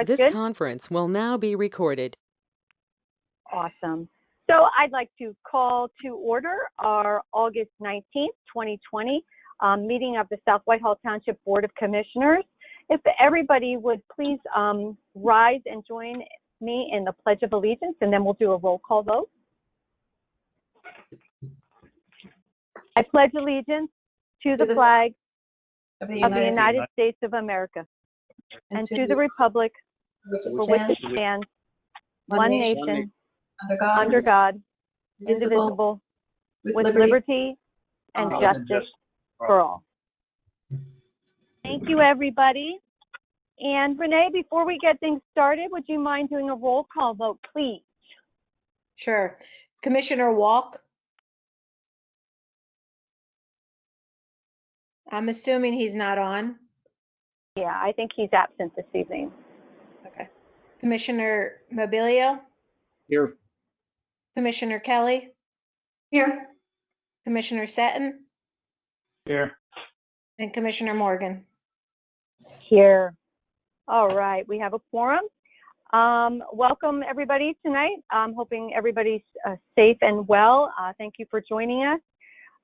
This Good? conference will now be recorded. Awesome. So I'd like to call to order our August 19th, 2020 meeting of the South Whitehall Township Board of Commissioners. If everybody would please rise and join me in the Pledge of Allegiance, and then we'll do a roll call vote. I pledge allegiance to the flag of the United States of America and to the republic for which it stands, one nation, under God, indivisible, with liberty and justice for all. Thank you, everybody. And Renee, before we get things started, would you mind doing a roll call vote, please? Sure. Commissioner Walk? I'm assuming he's not on. Yeah, I think he's absent this evening. Okay. Commissioner Mobilio? Here. Commissioner Kelly? Here. Commissioner Seton? Here. And Commissioner Morgan? Here. All right, we have a quorum. Welcome everybody tonight. I'm hoping everybody's safe and well. Thank you for joining us.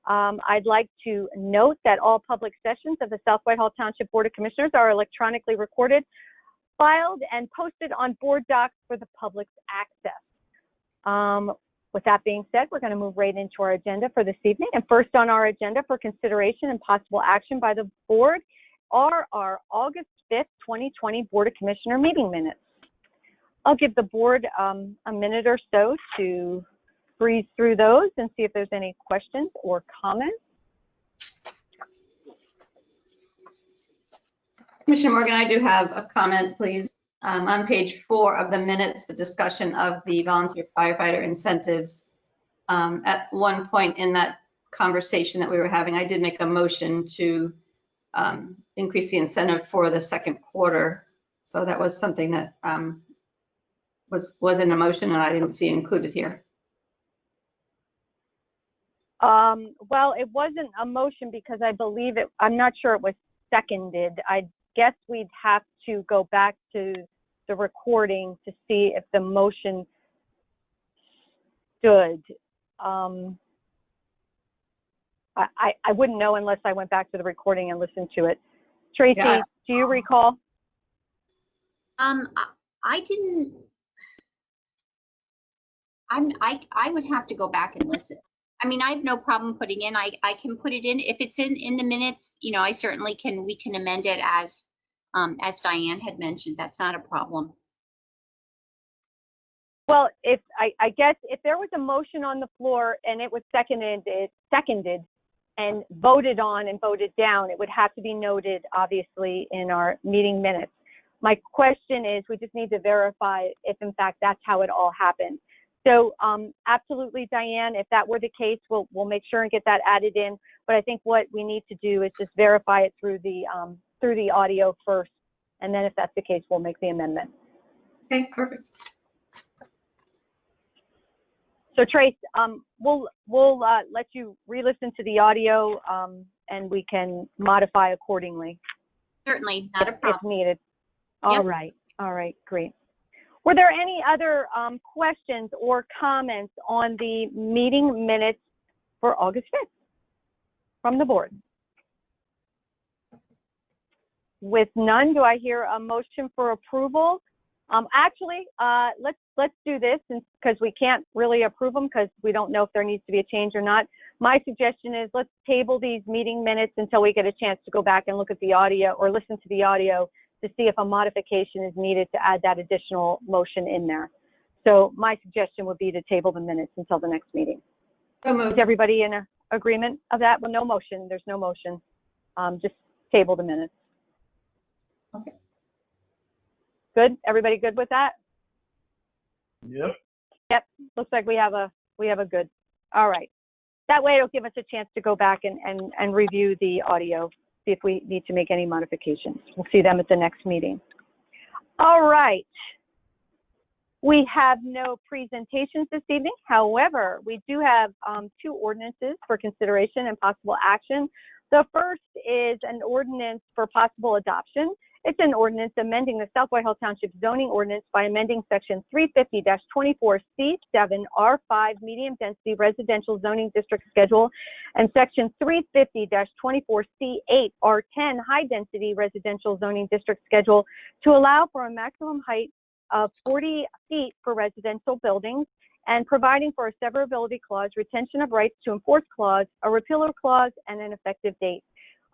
I'd like to note that all public sessions of the South Whitehall Township Board of Commissioners are electronically recorded, filed, and posted on board docs for the public's access. With that being said, we're going to move right into our agenda for this evening. And first on our agenda for consideration and possible action by the board are our August 5th, 2020 Board of Commissioner meeting minutes. I'll give the board a minute or so to breeze through those and see if there's any questions or comments. Commissioner Morgan, I do have a comment, please. On page 4 of the minutes, the discussion of the volunteer firefighter incentives. At one point in that conversation that we were having, I did make a motion to increase the incentive for the second quarter. So that was something that was in a motion and I didn't see included here. Well, it wasn't a motion because I believe I'm not sure it was seconded. I guess we'd have to go back to the recording to see if the motion stood. I wouldn't know unless I went back to the recording and listened to it. Tracy, Yeah. Do you recall? I didn't. I would have to go back and listen. I mean, I have no problem putting in. I can put it in if it's in the minutes. You know, I certainly can. We can amend it as Diane had mentioned. That's not a problem. Well, if I guess if there was a motion on the floor and it was seconded and voted on and voted down, it would have to be noted, obviously, in our meeting minutes. My question is, we just need to verify if, in fact, that's how it all happened. So, absolutely, Diane, if that were the case, we'll make sure and get that added in. But I think what we need to do is just verify it through the audio first, and then if that's the case, we'll make the amendment. Okay, perfect. So Trace, we'll let you re-listen to the audio, and we can modify accordingly. Certainly, not a if problem. needed. All right, great. Were there any other questions or comments on the meeting minutes for August 5th from the board? With none, do I hear a motion for approval? Actually, let's do this because we can't really approve them because we don't know if there needs to be a change or not. My suggestion is let's table these meeting minutes until we get a chance to go back and look at the audio or listen to the audio to see if a modification is needed to add that additional motion in there. So my suggestion would be to table the minutes until the next meeting. Is everybody in agreement of that? Well, no motion. There's no motion. Just table the minutes. Okay. Good? Everybody good with that? Yep. Yep. Looks like we have a good. All right. That way it'll give us a chance to go back and review the audio, see if we need to make any modifications. We'll see them at the next meeting. All right. We have no presentations this evening. However, we do have 2 ordinances for consideration and possible action. The first is an ordinance for possible adoption. It's an ordinance amending the South Whitehall Township zoning ordinance by amending section 350-24C7 R5 medium density residential zoning district schedule and section 350-24C8 R10 high density residential zoning district schedule to allow for a maximum height of 40 feet for residential buildings and providing for a severability clause, retention of rights to enforce clause, a repealer clause, and an effective date.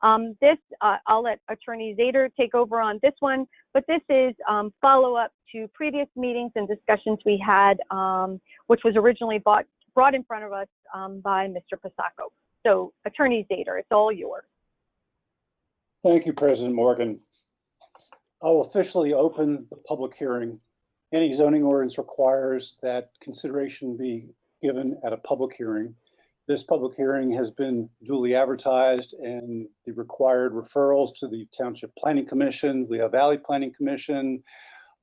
I'll let Attorney Zader take over on this one, but this is follow-up to previous meetings and discussions we had, which was originally brought in front of us by Mr. Pasacco. So, Attorney Zader, it's all yours. Thank you, President Morgan. I'll officially open the public hearing. Any zoning ordinance requires that consideration be given at a public hearing. This public hearing has been duly advertised, and the required referrals to the Township Planning Commission, Lehigh Valley Planning Commission,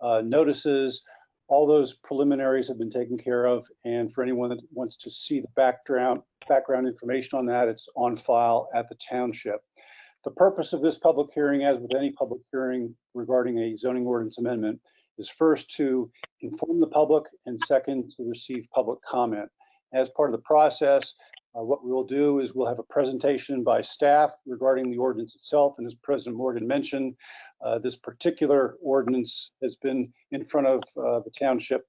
notices, all those preliminaries have been taken care of. And for anyone that wants to see the background information on that, it's on file at the township. The purpose of this public hearing, as with any public hearing regarding a zoning ordinance amendment, is first to inform the public and second to receive public comment. As part of the process, what we will do is we'll have a presentation by staff regarding the ordinance itself. And as President Morgan mentioned, this particular ordinance has been in front of the township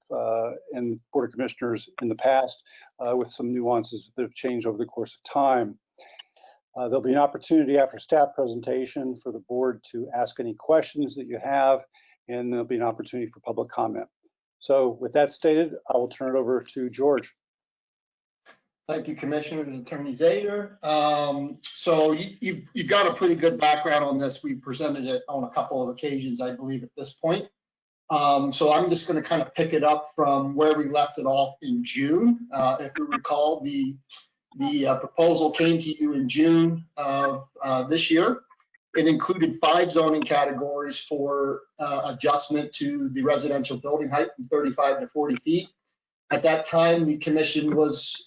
and Board of Commissioners in the past with some nuances that have changed over the course of time. There'll be an opportunity after staff presentation for the board to ask any questions that you have, and there'll be an opportunity for public comment. So with that stated, I will turn it over to George. Thank you, Commissioner and Attorney Zader. So you've got a pretty good background on this. We presented it on a couple of occasions, I believe, at this point. So I'm just going to kind of pick it up from where we left it off in June. If you recall, the proposal came to you in June of this year. It included 5 zoning categories for adjustment to the residential building height from 35 to 40 feet. At that time, the commission was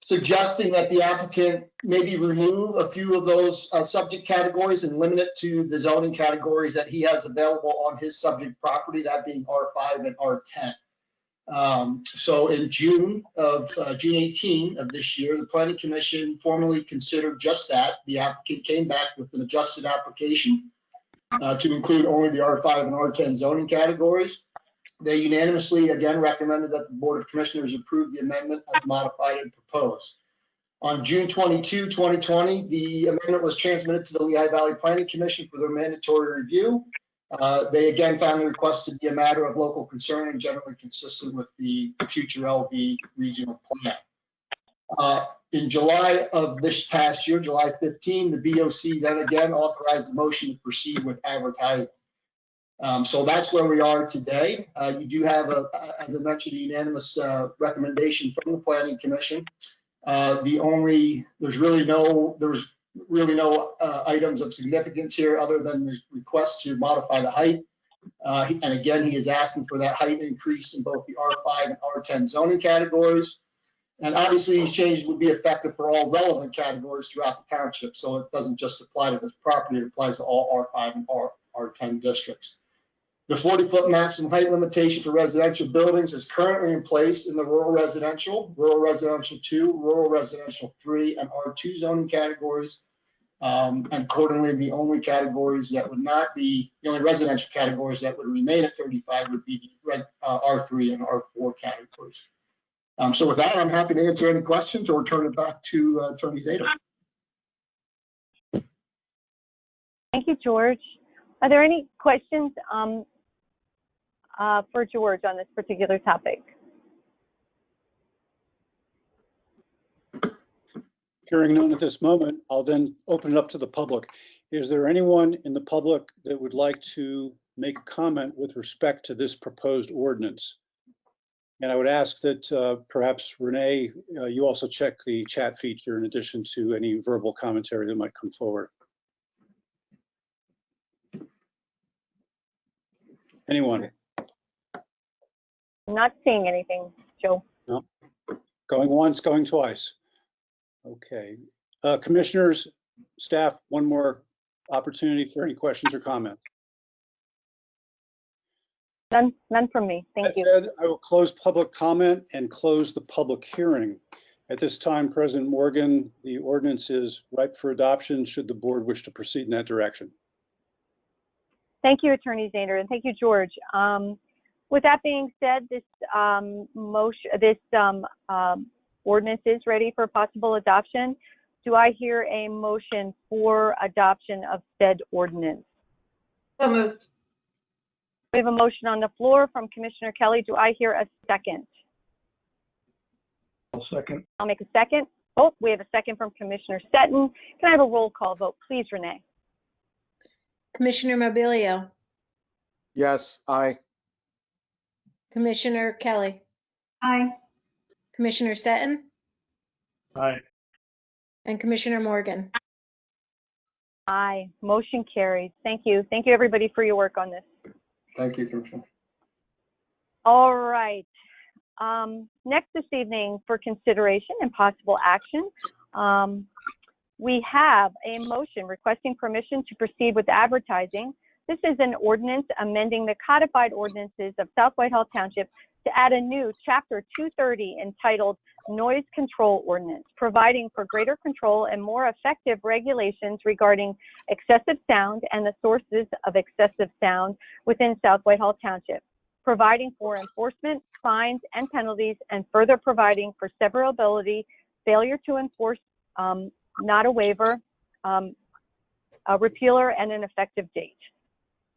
suggesting that the applicant maybe remove a few of those subject categories and limit it to the zoning categories that he has available on his subject property, that being R5 and R10. So in June 18 of this year, the Planning Commission formally considered just that. The applicant came back with an adjusted application to include only the R5 and R10 zoning categories. They unanimously, again, recommended that the Board of Commissioners approve the amendment as modified and proposed. On June 22, 2020, the amendment was transmitted to the Lehigh Valley Planning Commission for their mandatory review. They again found the request to be a matter of local concern and generally consistent with the future LV regional plan. In July of this past year, July 15, the BOC then again authorized the motion to proceed with advertising. So that's where we are today. You do have, as I mentioned, a unanimous recommendation from the Planning Commission. There's really no items of significance here other than the request to modify the height. And again, he is asking for that height increase in both the R5 and R10 zoning categories. And obviously, these changes would be effective for all relevant categories throughout the township. So it doesn't just apply to this property, it applies to all R5 and R10 districts. The 40-foot maximum height limitation for residential buildings is currently in place in the rural residential 2, rural residential 3, and R2 zoning categories. And accordingly, the only residential categories that would remain at 35 would be the R3 and R4 categories. So with that, I'm happy to answer any questions or turn it back to Attorney Zader. Thank you, George. Are there any questions for George on this particular topic? Hearing none at this moment, I'll then open it up to the public. Is there anyone in the public that would like to make a comment with respect to this proposed ordinance? And I would ask that perhaps Renee, you also check the chat feature in addition to any verbal commentary that might come forward. Anyone? I'm not seeing anything, Joe. No. Going once, going twice. Okay. Commissioners, staff, one more opportunity for any questions or comments? None from me. Thank That you. said, I will close public comment and close the public hearing. At this time, President Morgan, the ordinance is ripe for adoption should the board wish to proceed in that direction. Thank you, Attorney Zander, and thank you, George. With that being said, this ordinance is ready for possible adoption. Do I hear a motion for adoption of said ordinance? So moved. We have a motion on the floor from Commissioner Kelly. Do I hear a second? I'll second. I'll make a second. Oh, we have a second from Commissioner Seton. Can I have a roll call vote, please, Renee? Commissioner Mobilio, Yes, aye. Commissioner Kelly, Aye. Commissioner Seton, Aye. and Commissioner Morgan. Aye. Motion carries. Thank you. Thank you, everybody, for your work on this. Thank you, Commissioner. All right. Next this evening for consideration and possible action, we have a motion requesting permission to proceed with advertising. This is an ordinance amending the codified ordinances of South Whitehall Township to add a new Chapter 230 entitled Noise Control Ordinance, providing for greater control and more effective regulations regarding excessive sound and the sources of excessive sound within South Whitehall Township, providing for enforcement, fines, and penalties, and further providing for severability, failure to enforce, not a waiver, a repealer, and an effective date.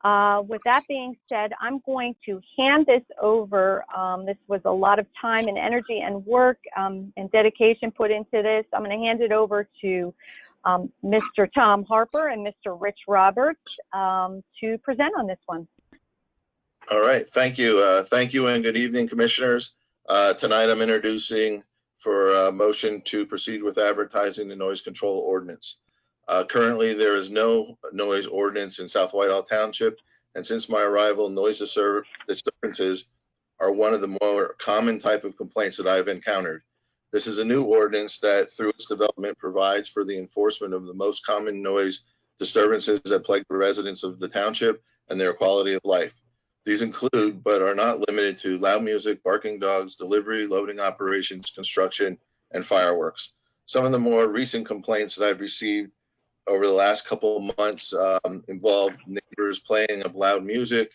With that being said, I'm going to hand this over. This was a lot of time and energy and work and dedication put into this. I'm going to hand it over to Mr. Tom Harper and Mr. Rich Roberts to present on this one. All right, thank you. Thank you and good evening, commissioners. Tonight I'm introducing for a motion to proceed with advertising the noise control ordinance. Currently, there is no noise ordinance in South Whitehall Township, and since my arrival, noise disturbances are one of the more common type of complaints that I've encountered. This is a new ordinance that, through its development, provides for the enforcement of the most common noise disturbances that plague the residents of the township and their quality of life. These include, but are not limited to, loud music, barking dogs, delivery, loading operations, construction, and fireworks. Some of the more recent complaints that I've received over the last couple of months involve neighbors playing of loud music,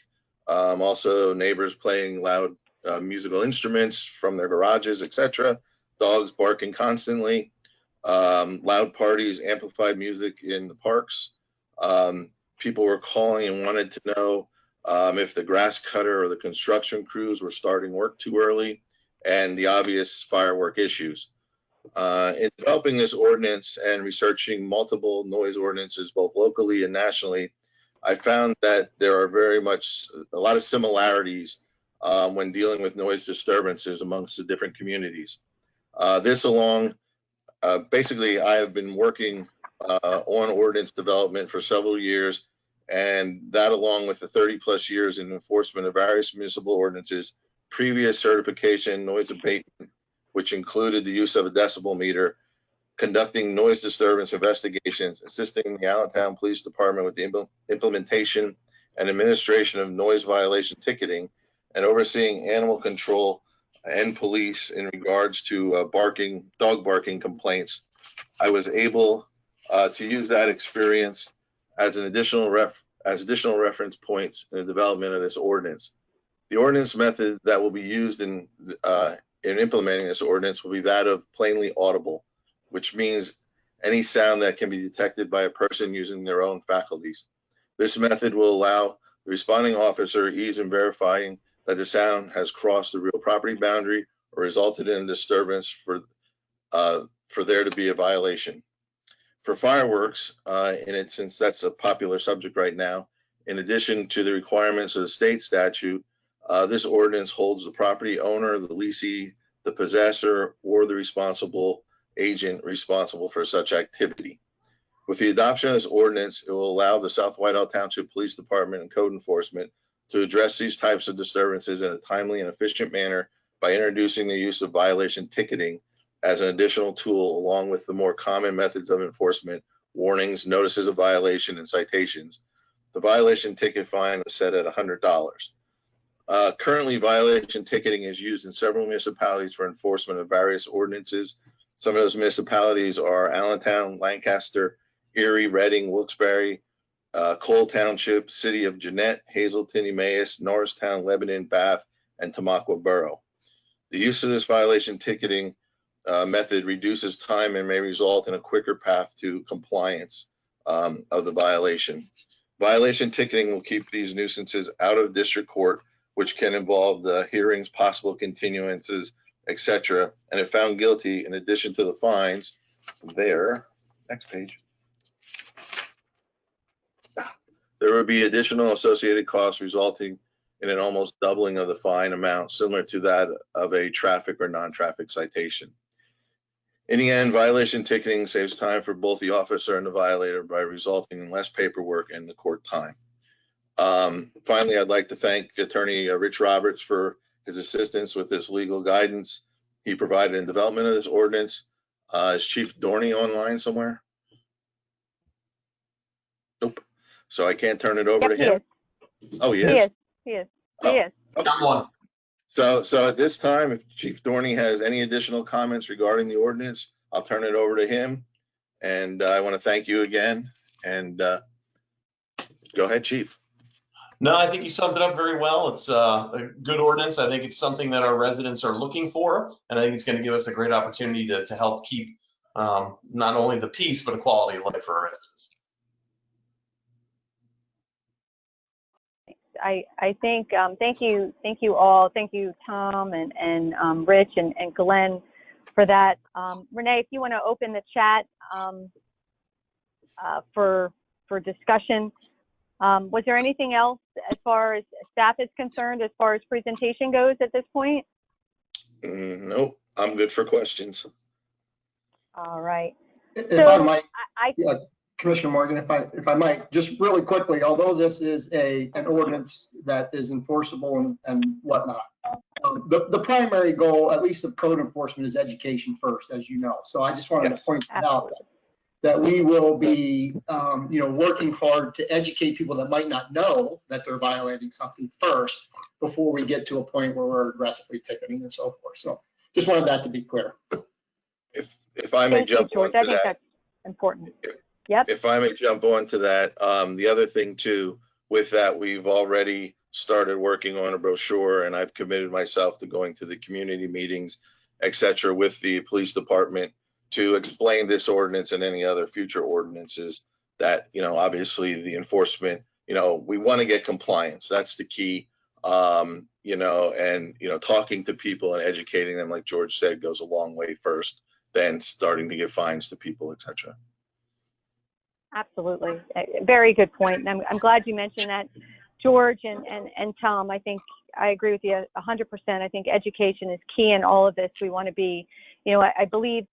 also neighbors playing loud musical instruments from their garages, etc., dogs barking constantly, loud parties, amplified music in the parks. People were calling and wanted to know if the grass cutter or the construction crews were starting work too early, and the obvious firework issues. In developing this ordinance and researching multiple noise ordinances, both locally and nationally, I found that there are very much a lot of similarities when dealing with noise disturbances amongst the different communities. Basically, I have been working on ordinance development for several years, and that, along with the 30+ years in enforcement of various municipal ordinances, previous certification, noise abatement, which included the use of a decibel meter, conducting noise disturbance investigations, assisting the Allentown Police Department with the implementation and administration of noise violation ticketing, and overseeing animal control and police in regards to dog barking complaints. I was able to use that experience as additional reference points in the development of this ordinance. The ordinance method that will be used in implementing this ordinance will be that of plainly audible, which means any sound that can be detected by a person using their own faculties. This method will allow the responding officer ease in verifying that the sound has crossed the real property boundary or resulted in a disturbance for there to be a violation. For fireworks, since that's a popular subject right now, in addition to the requirements of the state statute, this ordinance holds the property owner, the leasee, the possessor, or the responsible agent responsible for such activity. With the adoption of this ordinance, it will allow the South Whitehall Township Police Department and Code Enforcement to address these types of disturbances in a timely and efficient manner by introducing the use of violation ticketing as an additional tool, along with the more common methods of enforcement warnings, notices of violation, and citations. The violation ticket fine is set at $100. Currently, violation ticketing is used in several municipalities for enforcement of various ordinances. Some of those municipalities are Allentown, Lancaster, Erie, Reading, Wilkes-Barre, Cole Township, City of Jeanette, Hazleton, Emmaus, Norristown, Lebanon, Bath, and Tamaqua Borough. The use of this violation ticketing method reduces time and may result in a quicker path to compliance of the violation. Violation ticketing will keep these nuisances out of district court, which can involve the hearings, possible continuances, etc. And if found guilty, in addition to the fines, next page, there would be additional associated costs resulting in an almost doubling of the fine amount, similar to that of a traffic or non-traffic citation. In the end, violation ticketing saves time for both the officer and the violator by resulting in less paperwork and the court time. Finally, I'd like to thank Attorney Rich Roberts for his assistance with this legal guidance he provided in development of this ordinance. Is Chief Dorney online somewhere? Nope. So I can't turn it over to him. Oh, he is. He is. Okay. So at this time, if Chief Dorney has any additional comments regarding the ordinance, I'll turn it over to him. And I want to thank you again. And go ahead, Chief. No, I think you summed it up very well. It's a good ordinance. I think it's something that our residents are looking for, and I think it's going to give us a great opportunity to help keep not only the peace, but a quality of life for our residents. I think, thank you all. Thank you, Tom and Rich and Glenn for that. Renee, if you want to open the chat for discussion. Was there anything else as far as staff is concerned, as far as presentation goes at this point? Nope, I'm good for questions. All right. If I might, yeah, Commissioner Morgan, if I might, just really quickly, although this is an ordinance that is enforceable and whatnot, the primary goal, at least of code enforcement, is education first, as you know. So I just wanted to point out that we will be, working hard to educate people that might not know that they're violating something first before we get to a point where we're aggressively ticketing and so forth. So just wanted that to be clear. If I may jump on to that. I think that's important. Yep. If I may jump on to that, the other thing too, with that, we've already started working on a brochure, and I've committed myself to going to the community meetings, et cetera, with the police department to explain this ordinance and any other future ordinances that, obviously the enforcement, we want to get compliance. That's the key, and, talking to people and educating them, like George said, goes a long way first, then starting to give fines to people, et cetera. Absolutely. Very good point. And I'm glad you mentioned that, George and Tom. I think I agree with you 100%. I think education is key in all of this. We want to be, I believe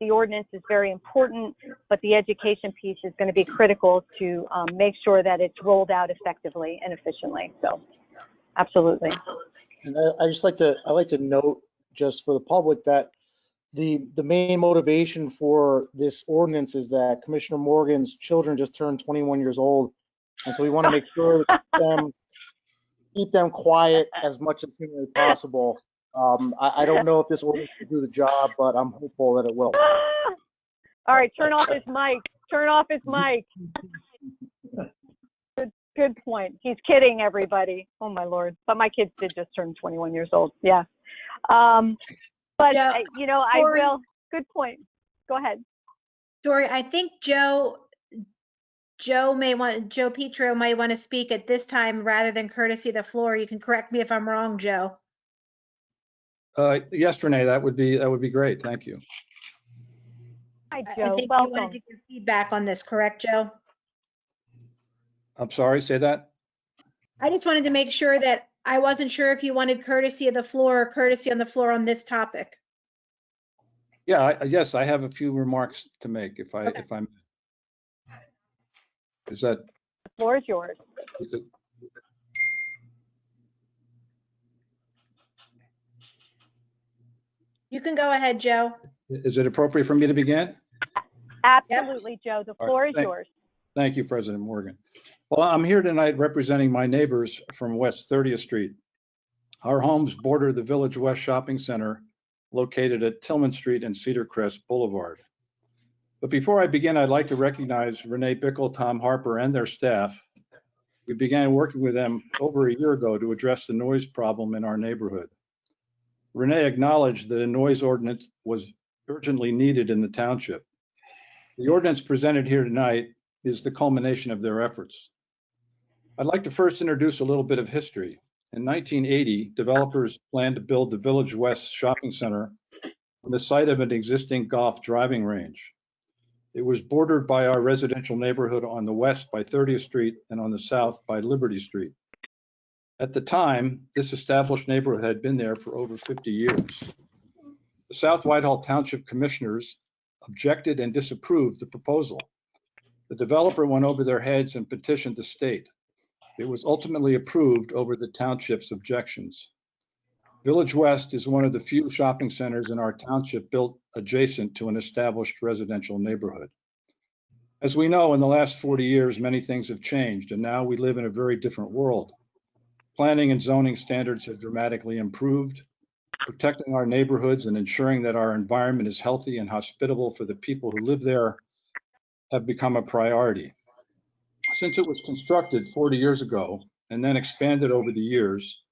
the ordinance is very important, but the education piece is going to be critical to make sure that it's rolled out effectively and efficiently. So absolutely. And I like to note just for the public that the main motivation for this ordinance is that Commissioner Morgan's children just turned 21 years old. And so we want to make sure that keep them quiet as much as humanly possible. I don't know if this ordinance will do the job, but I'm hopeful that it will. All right, turn off his mic. Turn off his mic. Good point. He's kidding, everybody. Oh my Lord. But my kids did just turn 21 years old. Yeah. But Joe, I will. Good point. Go ahead. Dory, I think Joe Petro might want to speak at this time rather than courtesy of the floor. You can correct me if I'm wrong, Joe. Yes, Renee, that would be great. Thank you. Hi, Joe. I think Welcome. you wanted to give feedback on this, correct, Joe? I'm sorry, say that? I just wanted to make sure that I wasn't sure if you wanted courtesy of the floor or courtesy on the floor on this topic. Yeah, yes, I have a few remarks to make if I'm. Is that? The floor is yours. Is it? You can go ahead, Joe. Is it appropriate for me to begin? Absolutely, Joe. The All floor right, is yours. Thank you, President Morgan. Well, I'm here tonight representing my neighbors from West 30th Street. Our homes border the Village West Shopping Center located at Tillman Street and Cedar Crest Boulevard. But before I begin, I'd like to recognize Renee Bickle, Tom Harper, and their staff. We began working with them over a year ago to address the noise problem in our neighborhood. Renee acknowledged that a noise ordinance was urgently needed in the township. The ordinance presented here tonight is the culmination of their efforts. I'd like to first introduce a little bit of history. In 1980, developers planned to build the Village West Shopping Center on the site of an existing golf driving range. It was bordered by our residential neighborhood on the west by 30th Street and on the south by Liberty Street. At the time, this established neighborhood had been there for over 50 years. The South Whitehall Township Commissioners objected and disapproved the proposal. The developer went over their heads and petitioned the state. It was ultimately approved over the township's objections. Village West is one of the few shopping centers in our township built adjacent to an established residential neighborhood. As we know, in the last 40 years, many things have changed, and now we live in a very different world. Planning and zoning standards have dramatically improved. Protecting our neighborhoods and ensuring that our environment is healthy and hospitable for the people who live there have become a priority. Since it was constructed 40 years ago and then expanded over the years,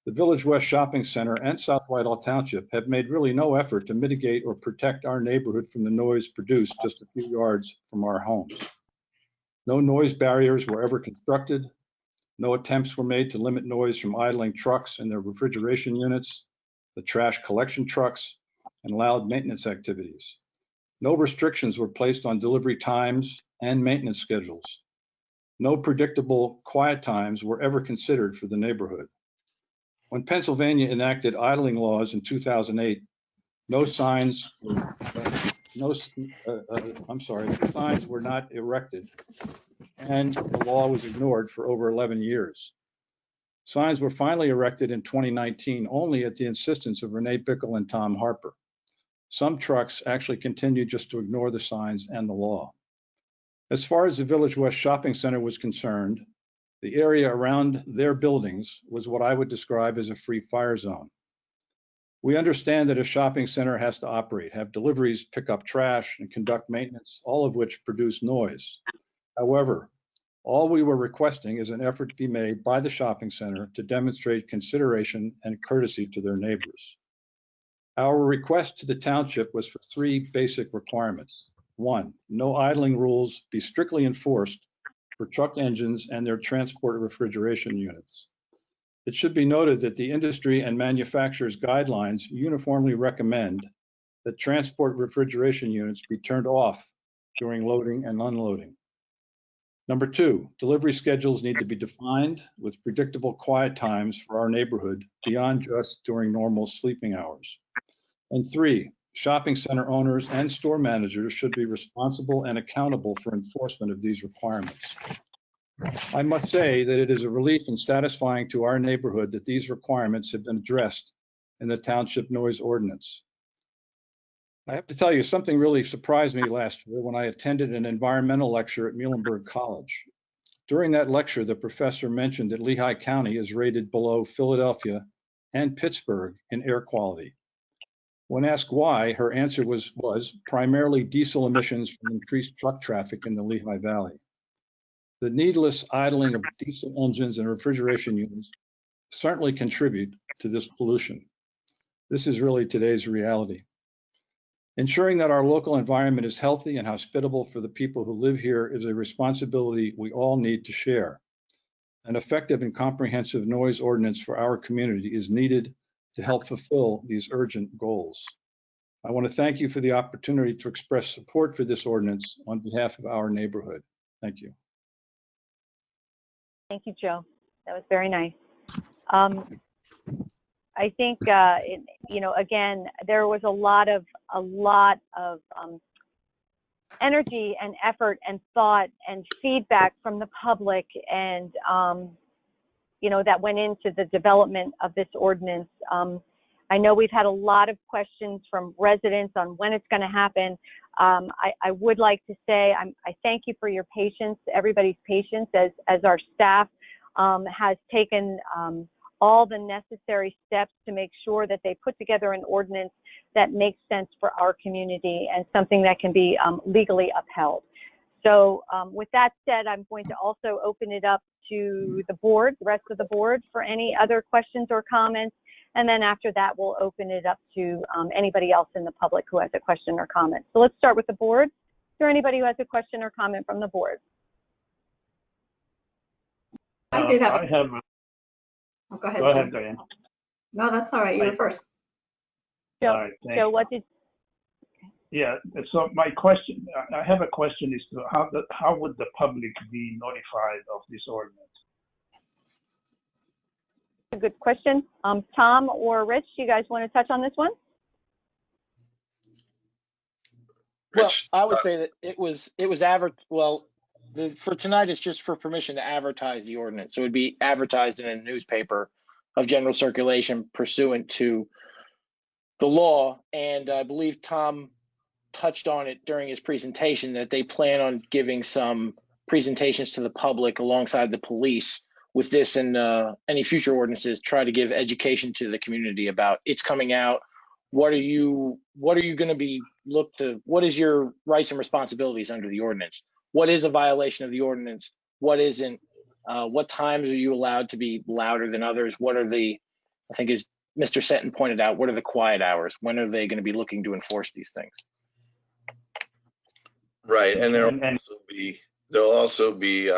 the Village West Shopping Center and South Whitehall Township have made really no effort to mitigate or protect our neighborhood from the noise produced just a few yards from our homes. No noise barriers were ever constructed. No attempts were made to limit noise from idling trucks and their refrigeration units, the trash collection trucks, and loud maintenance activities. No restrictions were placed on delivery times and maintenance schedules. No predictable quiet times were ever considered for the neighborhood. When Pennsylvania enacted idling laws in 2008, signs were not erected, and the law was ignored for over 11 years. Signs were finally erected in 2019 only at the insistence of Renee Bickle and Tom Harper. Some trucks actually continued just to ignore the signs and the law. As far as the Village West Shopping Center was concerned, the area around their buildings was what I would describe as a free fire zone. We understand that a shopping center has to operate, have deliveries, pick up trash, and conduct maintenance, all of which produce noise. However, all we were requesting is an effort to be made by the shopping center to demonstrate consideration and courtesy to their neighbors. Our request to the township was for three basic requirements. One, no idling rules be strictly enforced for truck engines and their transport refrigeration units. It should be noted that the industry and manufacturers' guidelines uniformly recommend that transport refrigeration units be turned off during loading and unloading. Number two, delivery schedules need to be defined with predictable quiet times for our neighborhood beyond just during normal sleeping hours. And three, shopping center owners and store managers should be responsible and accountable for enforcement of these requirements. I must say that it is a relief and satisfying to our neighborhood that these requirements have been addressed in the township noise ordinance. I have to tell you, something really surprised me last year when I attended an environmental lecture at Muhlenberg College. During that lecture, the professor mentioned that Lehigh County is rated below Philadelphia and Pittsburgh in air quality. When asked why, her answer was primarily diesel emissions from increased truck traffic in the Lehigh Valley. The needless idling of diesel engines and refrigeration units certainly contribute to this pollution. This is really today's reality. Ensuring that our local environment is healthy and hospitable for the people who live here is a responsibility we all need to share. An effective and comprehensive noise ordinance for our community is needed to help fulfill these urgent goals. I want to thank you for the opportunity to express support for this ordinance on behalf of our neighborhood. Thank you. Thank you, Joe. That was very nice. I think, again, there was a lot of energy and effort and thought and feedback from the public, and that went into the development of this ordinance. I know we've had a lot of questions from residents on when it's going to happen. I would like to say I thank you for your patience, everybody's patience, as our staff has taken all the necessary steps to make sure that they put together an ordinance that makes sense for our community and something that can be legally upheld. So with that said, I'm going to also open it up to the board, the rest of the board, for any other questions or comments. And then after that, we'll open it up to anybody else in the public who has a question or comment. So let's start with the board. Is there anybody who has a question or comment from the board? I did have. Oh, go ahead. Go ahead, Diane. No, that's all right. You were first. Joe, All right, thank Joe, you. what did? Yeah, so my question, I have a question is to how would the public be notified of this ordinance? A good question. Tom or Rich, you guys want to touch on this one? Well, Rich, I would say that it was for tonight, it's just for permission to advertise the ordinance. So it would be advertised in a newspaper of general circulation pursuant to the law. And I believe Tom touched on it during his presentation that they plan on giving some presentations to the public alongside the police with this and any future ordinances, try to give education to the community about it's coming out. What are you going to be what is your rights and responsibilities under the ordinance? What is a violation of the ordinance? What isn't? What times are you allowed to be louder than others? What are I think as Mr. Seton pointed out, what are the quiet hours? When are they going to be looking to enforce these things? right, and there'll also be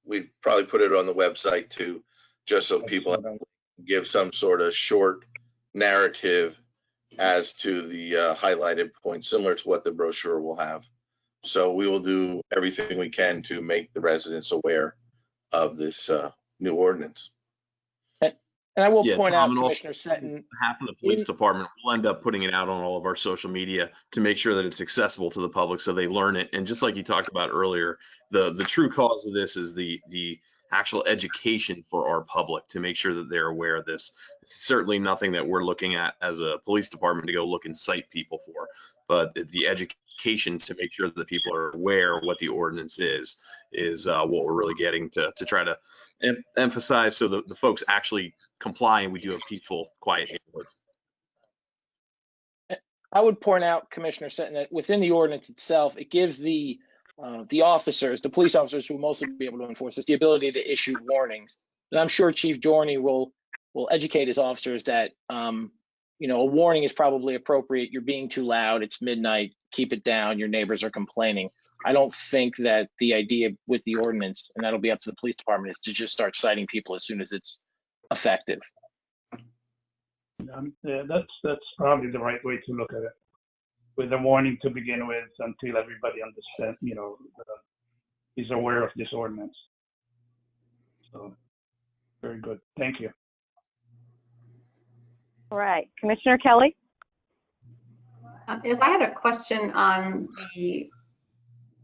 we probably put it on the website too, just so people give some sort of short narrative as to the highlighted points, similar to what the brochure will have. So we will do everything we can to make the residents aware of this new ordinance. And I will Yeah, point Tom, out, and also Commissioner Seton, half of the police department will end up putting it out on all of our social media to make sure that it's accessible to the public so they learn it. And just like you talked about earlier, the true cause of this is the actual education for our public to make sure that they're aware of this. It's certainly nothing that we're looking at as a police department to go look and cite people for, but the education to make sure that people are aware of what the ordinance is what we're really getting to try to emphasize so the folks actually comply and we do have peaceful, quiet neighborhoods. I would point out, Commissioner Seton, that within the ordinance itself, it gives the officers, the police officers who will mostly be able to enforce this, the ability to issue warnings. And I'm sure Chief Dorney will educate his officers that a warning is probably appropriate. You're being too loud. It's midnight. Keep it down. Your neighbors are complaining. I don't think that the idea with the ordinance, and that'll be up to the police department, is to just start citing people as soon as it's effective. Yeah, that's probably the right way to look at it, with a warning to begin with until everybody understands, is aware of this ordinance. So, very good. Thank you. All right, Commissioner Kelly. Yes, I had a question on the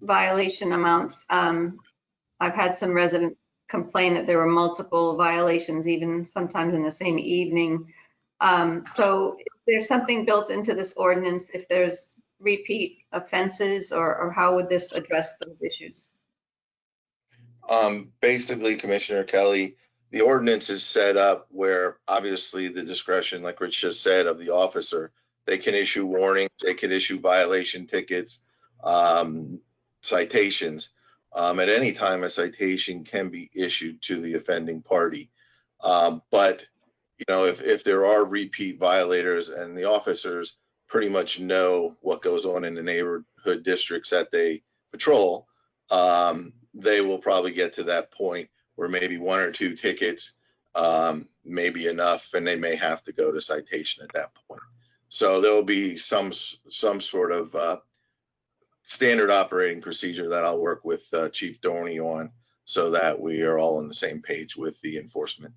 violation amounts. I've had some residents complain that there were multiple violations, even sometimes in the same evening. So there's something built into this ordinance if there's repeat offenses, or how would this address those issues? Basically, Commissioner Kelly, the ordinance is set up where obviously the discretion, like Rich just said, of the officer, they can issue warnings, they can issue violation tickets, citations. At any time, a citation can be issued to the offending party. But if there are repeat violators and the officers pretty much know what goes on in the neighborhood districts that they patrol, they will probably get to that point where maybe 1 or 2 tickets may be enough, and they may have to go to citation at that point. So there will be some sort of standard operating procedure that I'll work with Chief Dorney on so that we are all on the same page with the enforcement.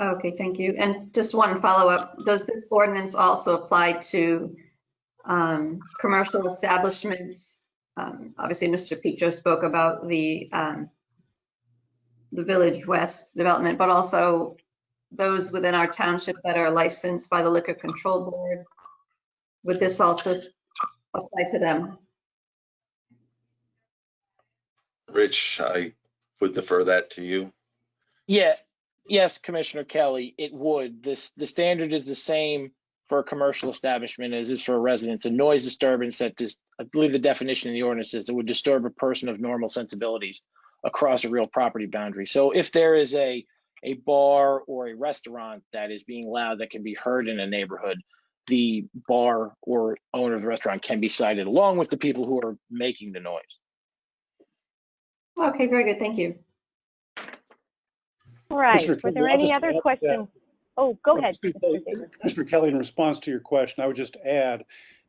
Okay, thank you. And just one follow-up. Does this ordinance also apply to commercial establishments? Obviously, Mr. Petro spoke about the Village West development, but also those within our township that are licensed by the Liquor Control Board. Would this also apply to them? Rich, I would defer that to you. Yeah, yes, Commissioner Kelly, it would. The standard is the same for a commercial establishment as is for a residence. A noise disturbance that just, I believe the definition in the ordinance is it would disturb a person of normal sensibilities across a real property boundary. So if there is a bar or a restaurant that is being loud that can be heard in a neighborhood, the bar or owner of the restaurant can be cited along with the people who are making the noise. Okay, very good. Thank you. All right. Commissioner Were there Kelly, I'll any just other add to questions? that. Oh, go ahead. Commissioner Kelly, in response to your question, I would just add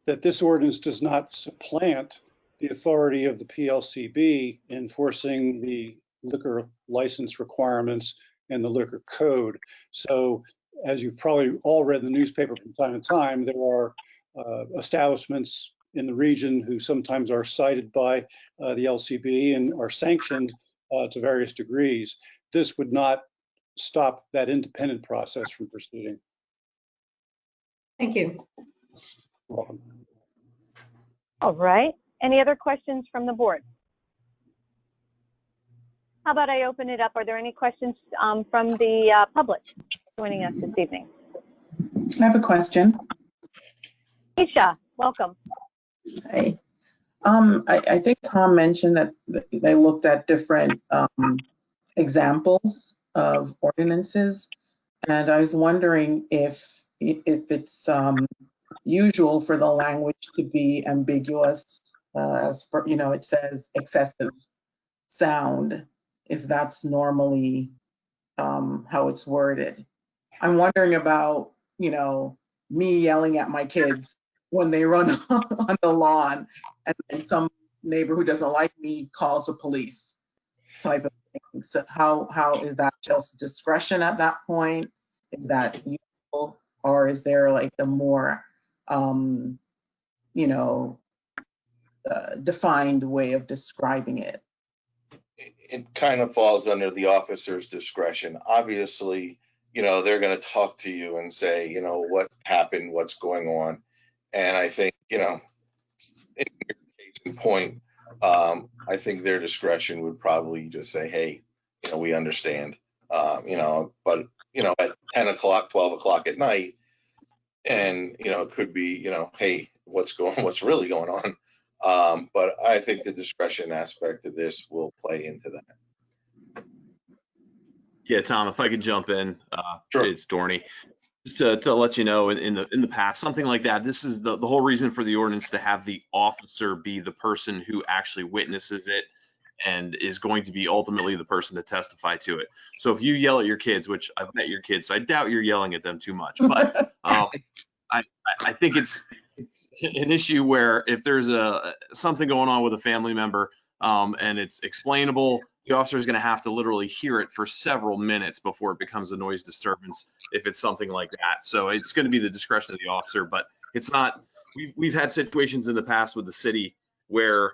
that this ordinance does not supplant the authority of the PLCB enforcing the liquor license requirements and the liquor code. So as you've probably all read in the newspaper from time to time, there are establishments in the region who sometimes are cited by the LCB and are sanctioned to various degrees. This would not stop that independent process from proceeding. Thank you. Welcome. All right. Any other questions from the board? How about I open it up? Are there any questions from the public joining us this evening? I have a question. Keisha, welcome. Hey. I think Tom mentioned that they looked at different examples of ordinances, and I was wondering if it's usual for the language to be ambiguous, as for, it says excessive sound, if that's normally how it's worded. I'm wondering about, me yelling at my kids when they run on the lawn, and then some neighbor who doesn't like me calls the police type of thing. So how is that just discretion at that point? Is that useful, or is there like a more defined way of describing it? It kind of falls under the officer's discretion. Obviously, they're going to talk to you and say, what happened, what's going on. And I think, in your case in point, I think their discretion would probably just say, hey, we understand, but, at 10 o'clock, 12 o'clock at night, and, it could be, hey, what's really going on? But I think the discretion aspect of this will play into that. Yeah, Tom, if I could jump in, Sure. It's Dorney. Just to let you know, in the past, something like that, this is the whole reason for the ordinance, to have the officer be the person who actually witnesses it and is going to be ultimately the person to testify to it. So if you yell at your kids, which I've met your kids, so I doubt you're yelling at them too much, but I think it's an issue where if there's something going on with a family member and it's explainable, the officer is going to have to literally hear it for several minutes before it becomes a noise disturbance, if it's something like that. So it's going to be the discretion of the officer, but it's not. We've had situations in the past with the city where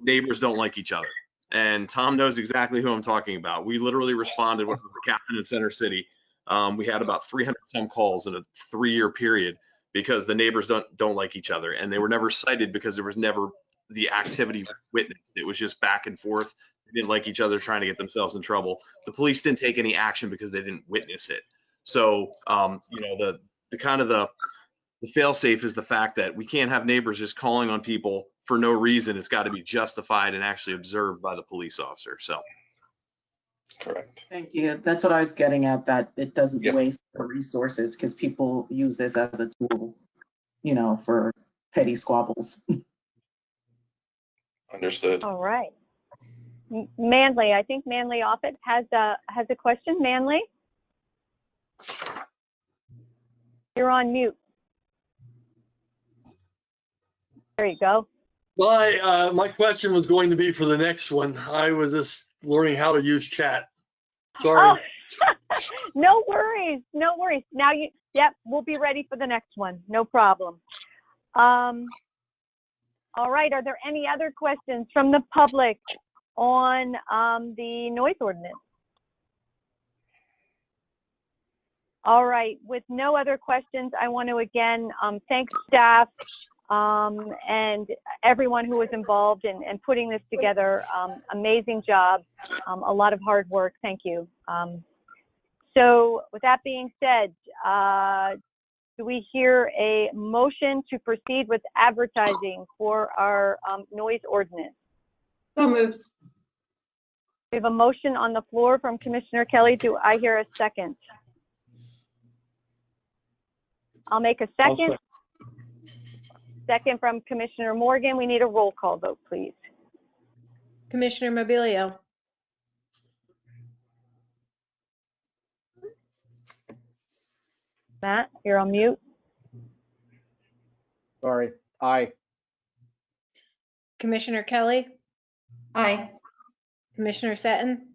neighbors don't like each other, and Tom knows exactly who I'm talking about. We literally responded with the captain in Center City. We had about 300 some calls in a 3-year period because the neighbors don't like each other, and they were never cited because there was never the activity witnessed. It was just back and forth. They didn't like each other, trying to get themselves in trouble. The police didn't take any action because they didn't witness it. So, the kind of the fail-safe is the fact that we can't have neighbors just calling on people for no reason. It's got to be justified and actually observed by the police officer. So. Correct. Thank you. That's what I was getting at, that it doesn't Yep. waste the resources, because people use this as a tool, for petty squabbles. Understood. All right. Manley, I think Manley Offit has a question. Manley? You're on mute. There you go. My question was going to be for the next one. I was just learning how to use chat. Sorry. Oh, no worries. No worries. Now we'll be ready for the next one. No problem. All right. Are there any other questions from the public on the noise ordinance? All right, with no other questions, I want to again thank staff and everyone who was involved in putting this together. Amazing job, a lot of hard work. Thank you. So with that being said, do we hear a motion to proceed with advertising for our noise ordinance? So moved. We have a motion on the floor from Commissioner Kelly. Do I hear a second? I'll make a second. Second from Commissioner Morgan. We need a roll call vote, please. Commissioner Mobilio, Matt, you're on mute. Sorry. Aye. Commissioner Kelly, Aye. Commissioner Seton,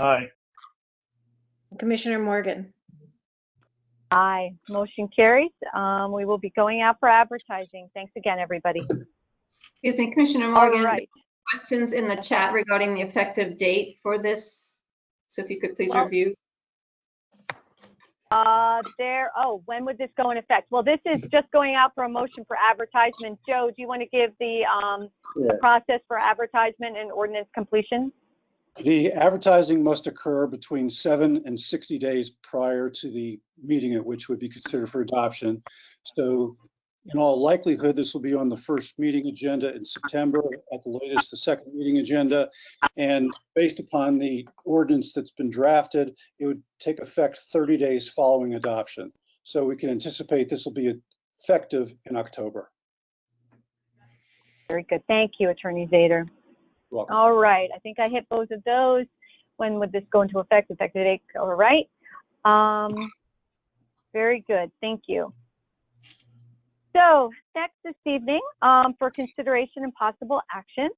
Aye. Commissioner Morgan. Aye. Motion carries. We will be going out for advertising. Thanks again, everybody. Excuse me, Commissioner Morgan. All right. Questions in the chat regarding the effective date for this. So if you could please review. When would this go in effect? Well, this is just going out for a motion for advertisement. Joe, do you want to give the process for advertisement and ordinance completion? The advertising must occur between 7 and 60 days prior to the meeting at which would be considered for adoption. So in all likelihood, this will be on the first meeting agenda in September, at the latest, the second meeting agenda. And based upon the ordinance that's been drafted, it would take effect 30 days following adoption. So we can anticipate this will be effective in October. Very good. Thank you, Attorney Zader. Welcome. All right. I think I hit both of those. When would this go into effect? Effective date. All right. Very good. Thank you. So next this evening, for consideration and possible action,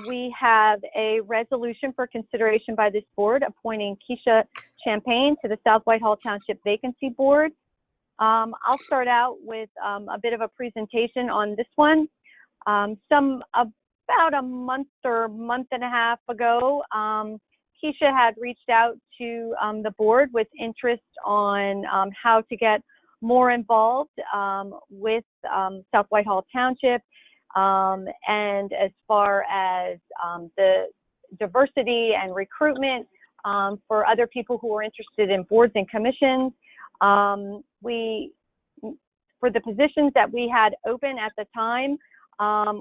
we have a resolution for consideration by this board appointing Keisha Champagne to the South Whitehall Township Vacancy Board. I'll start out with a bit of a presentation on this one. About a month or month and a half ago, Keisha had reached out to the board with interest on how to get more involved with South Whitehall Township, and as far as the diversity and recruitment for other people who are interested in boards and commissions. For the positions that we had open at the time,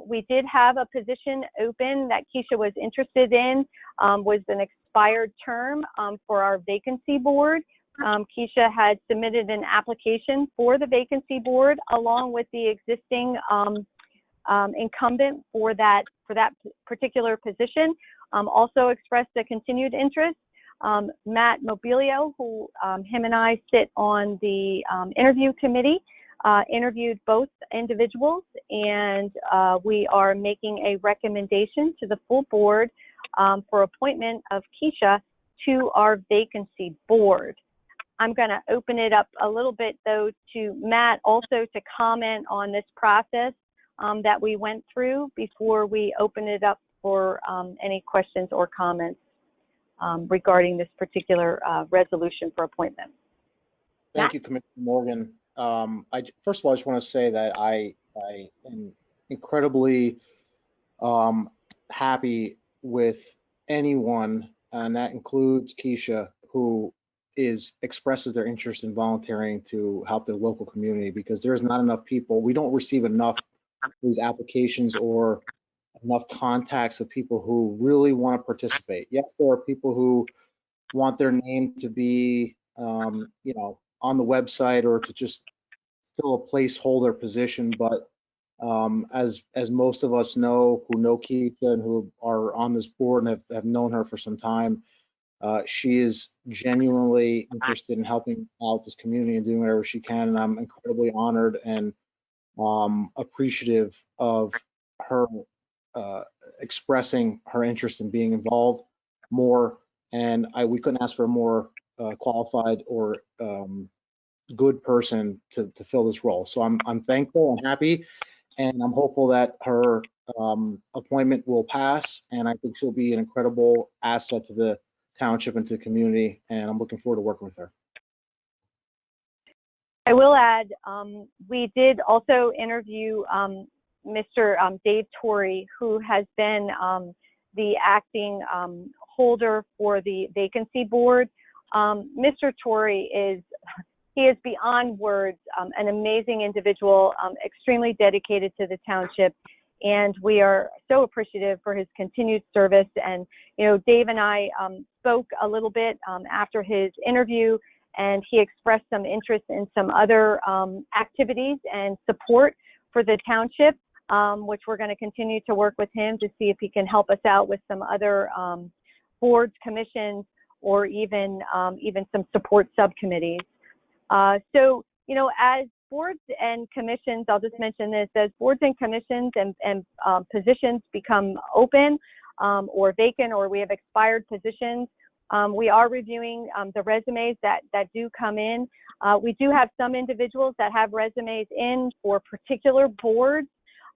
we did have a position open that Keisha was interested in, was an expired term for our vacancy board. Keisha had submitted an application for the vacancy board along with the existing incumbent for that particular position. Also expressed a continued interest. Matt Mobilio, who him and I sit on the interview committee, interviewed both individuals, and we are making a recommendation to the full board for appointment of Keisha to our vacancy board. I'm going to open it up a little bit, though, to Matt also to comment on this process that we went through before we open it up for any questions or comments regarding this particular resolution for appointment. Thank you, Commissioner Morgan. First of all, I just want to say that I am incredibly happy with anyone, and that includes Keisha, who expresses their interest in volunteering to help their local community, because there's not enough people. We don't receive enough of these applications or enough contacts of people who really want to participate. Yes, there are people who want their name to be, on the website or to just fill a placeholder position, but as most of us know, who know Keisha and who are on this board and have known her for some time, she is genuinely interested in helping out this community and doing whatever she can, and I'm incredibly honored and appreciative of her expressing her interest in being involved more, and we couldn't ask for a more qualified or good person to fill this role. So I'm thankful and happy, and I'm hopeful that her appointment will pass, and I think she'll be an incredible asset to the township and to the community, and I'm looking forward to working with her. I will add, we did also interview Mr. Dave Torrey, who has been the acting holder for the vacancy board. Mr. Torrey is beyond words, an amazing individual, extremely dedicated to the township, and we are so appreciative for his continued service. And, you know, Dave and I spoke a little bit after his interview, and he expressed some interest in some other activities and support for the township, which we're going to continue to work with him to see if he can help us out with some other boards, commissions, or even some support subcommittees. So, you know, as boards and commissions, I'll just mention this, as boards and commissions and positions become open or vacant, or we have expired positions, we are reviewing the resumes that do come in. We do have some individuals that have resumes in for particular boards.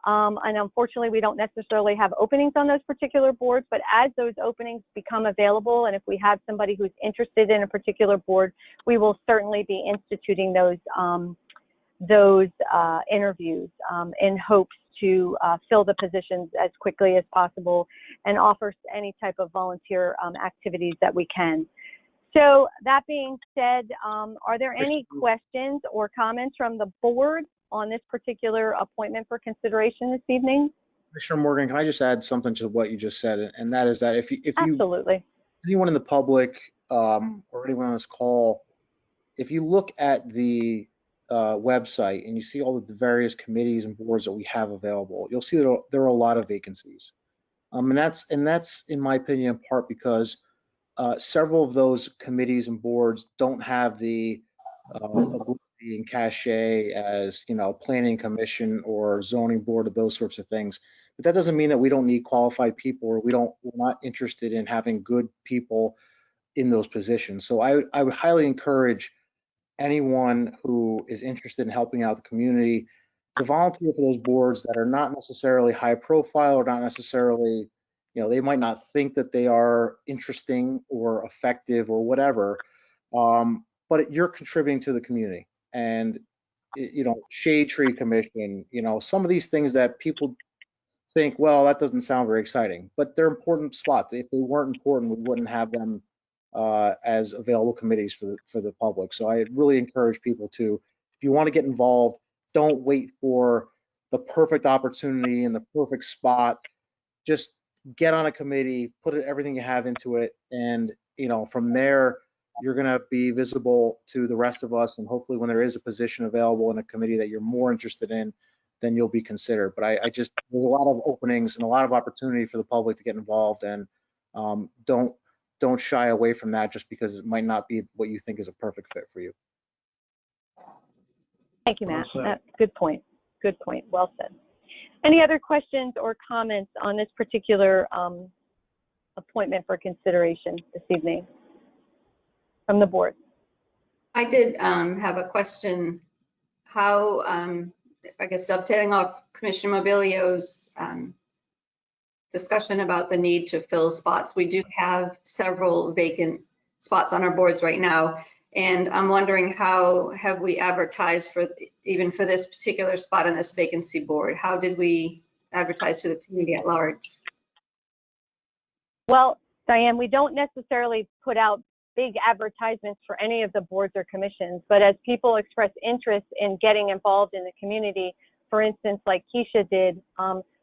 And unfortunately, we don't necessarily have openings on those particular boards, but as those openings become available, and if we have somebody who's interested in a particular board, we will certainly be instituting those interviews in hopes to fill the positions as quickly as possible and offer any type of volunteer activities that we can. So that being said, are there any questions or comments from the board on this particular appointment for consideration this evening? Commissioner Morgan, can I just add something to what you just said? And that is that if you Absolutely. anyone in the public or anyone on this call, if you look at the website and you see all the various committees and boards that we have available, you'll see that there are a lot of vacancies. And that's in my opinion in part because several of those committees and boards don't have the ability and cachet as, you know, planning commission or zoning board or those sorts of things. But that doesn't mean that we don't need qualified people, or we're not interested in having good people in those positions. So I would highly encourage anyone who is interested in helping out the community to volunteer for those boards that are not necessarily high profile or not necessarily, you know, they might not think that they are interesting or effective or whatever, but you're contributing to the community. And, you know, Shade Tree Commission, you know, some of these things that people think, well, that doesn't sound very exciting, but they're important spots. If they weren't important, we wouldn't have them as available committees for the public. So I really encourage people to, if you want to get involved, don't wait for the perfect opportunity and the perfect spot. Just get on a committee, put everything you have into it, and, you know, from there, you're going to be visible to the rest of us. And hopefully when there is a position available in a committee that you're more interested in, then you'll be considered. But I just, there's a lot of openings and a lot of opportunity for the public to get involved, and don't shy away from that just because it might not be what you think is a perfect fit for you. Thank you, Matt. Good point. Good point. Well said. Any other questions or comments on this particular appointment for consideration this evening from the board? I did have a question. How, I guess dovetailing off Commissioner Mobilio's discussion about the need to fill spots, we do have several vacant spots on our boards right now. And I'm wondering, how have we advertised for, even for this particular spot on this vacancy board? How did we advertise to the community at large? Well, Diane, we don't necessarily put out big advertisements for any of the boards or commissions, but as people express interest in getting involved in the community, for instance, like Keisha did,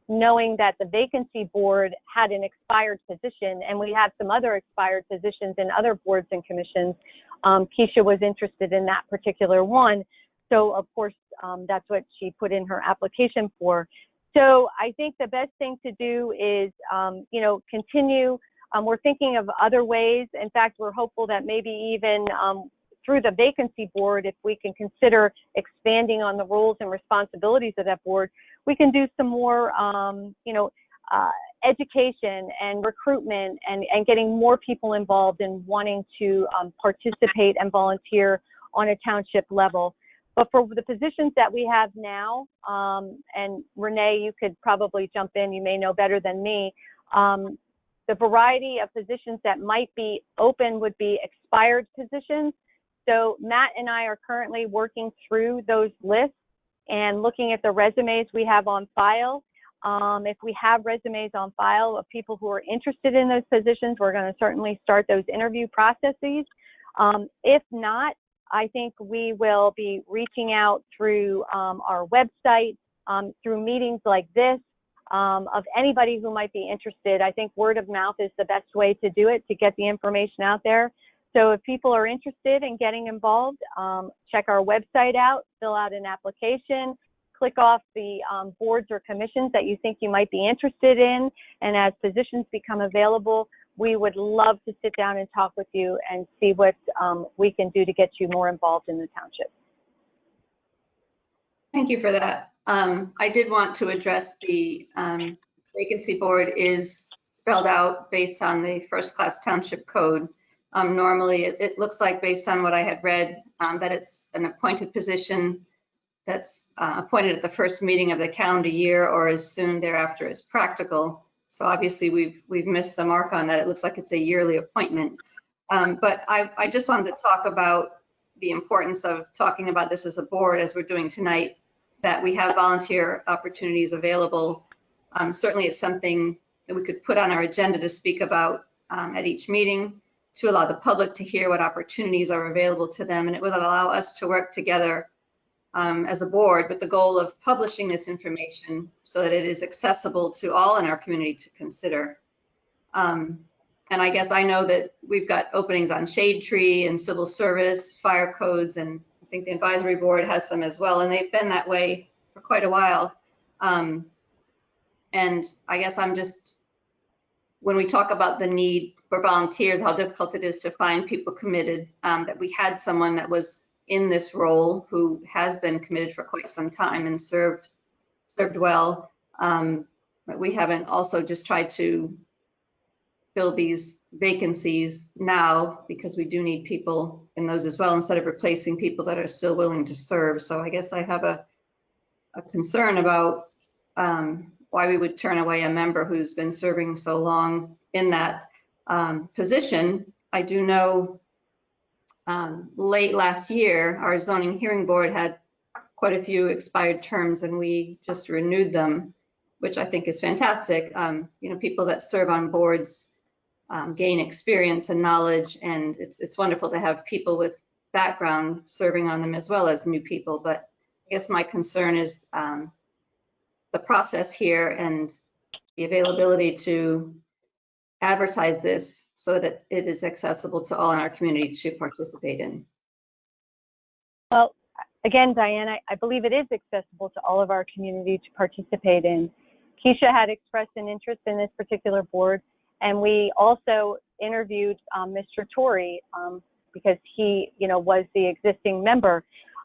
knowing that the vacancy board had an expired position, and we have some other expired positions in other boards and commissions, Keisha was interested in that particular one. So of course, that's what she put in her application for. So I think the best thing to do is, you know, continue. We're thinking of other ways. In fact, we're hopeful that maybe even through the vacancy board, if we can consider expanding on the roles and responsibilities of that board, we can do some more, you know, education and recruitment and getting more people involved in wanting to participate and volunteer on a township level. But for the positions that we have now, and Renee, you could probably jump in, you may know better than me, the variety of positions that might be open would be expired positions. So Matt and I are currently working through those lists and looking at the resumes we have on file. If we have resumes on file of people who are interested in those positions, we're going to certainly start those interview processes. If not, I think we will be reaching out through our website, through meetings like this, of anybody who might be interested. I think word of mouth is the best way to do it, to get the information out there. So if people are interested in getting involved, check our website out, fill out an application, click off the boards or commissions that you think you might be interested in, and as positions become available, we would love to sit down and talk with you and see what we can do to get you more involved in the township. Thank you for that. I did want to address the vacancy board is spelled out based on the first class township code. Normally, it looks like, based on what I had read, that it's an appointed position that's appointed at the first meeting of the calendar year or as soon thereafter as practical. So obviously, we've missed the mark on that. It looks like it's a yearly appointment. But I just wanted to talk about the importance of talking about this as a board, as we're doing tonight, that we have volunteer opportunities available. Certainly, it's something that we could put on our agenda to speak about at each meeting, to allow the public to hear what opportunities are available to them. And it would allow us to work together as a board with the goal of publishing this information so that it is accessible to all in our community to consider. And I guess I know that we've got openings on Shade Tree and Civil Service, Fire Codes, and I think the advisory board has some as well, and they've been that way for quite a while. And I guess I'm just, when we talk about the need for volunteers, how difficult it is to find people committed, that we had someone that was in this role who has been committed for quite some time and served well. But we haven't also just tried to fill these vacancies now, because we do need people in those as well, instead of replacing people that are still willing to serve. So I guess I have a concern about why we would turn away a member who's been serving so long in that position. I do know late last year, our zoning hearing board had quite a few expired terms, and we just renewed them, which I think is fantastic. You know, people that serve on boards gain experience and knowledge, and it's wonderful to have people with background serving on them as well as new people. But I guess my concern is the process here and the availability to advertise this so that it is accessible to all in our community to participate in. Well, again, Diane, I believe it is accessible to all of our community to participate in. Keisha had expressed an interest in this particular board, and we also interviewed Mr. Torrey because he, was the existing member.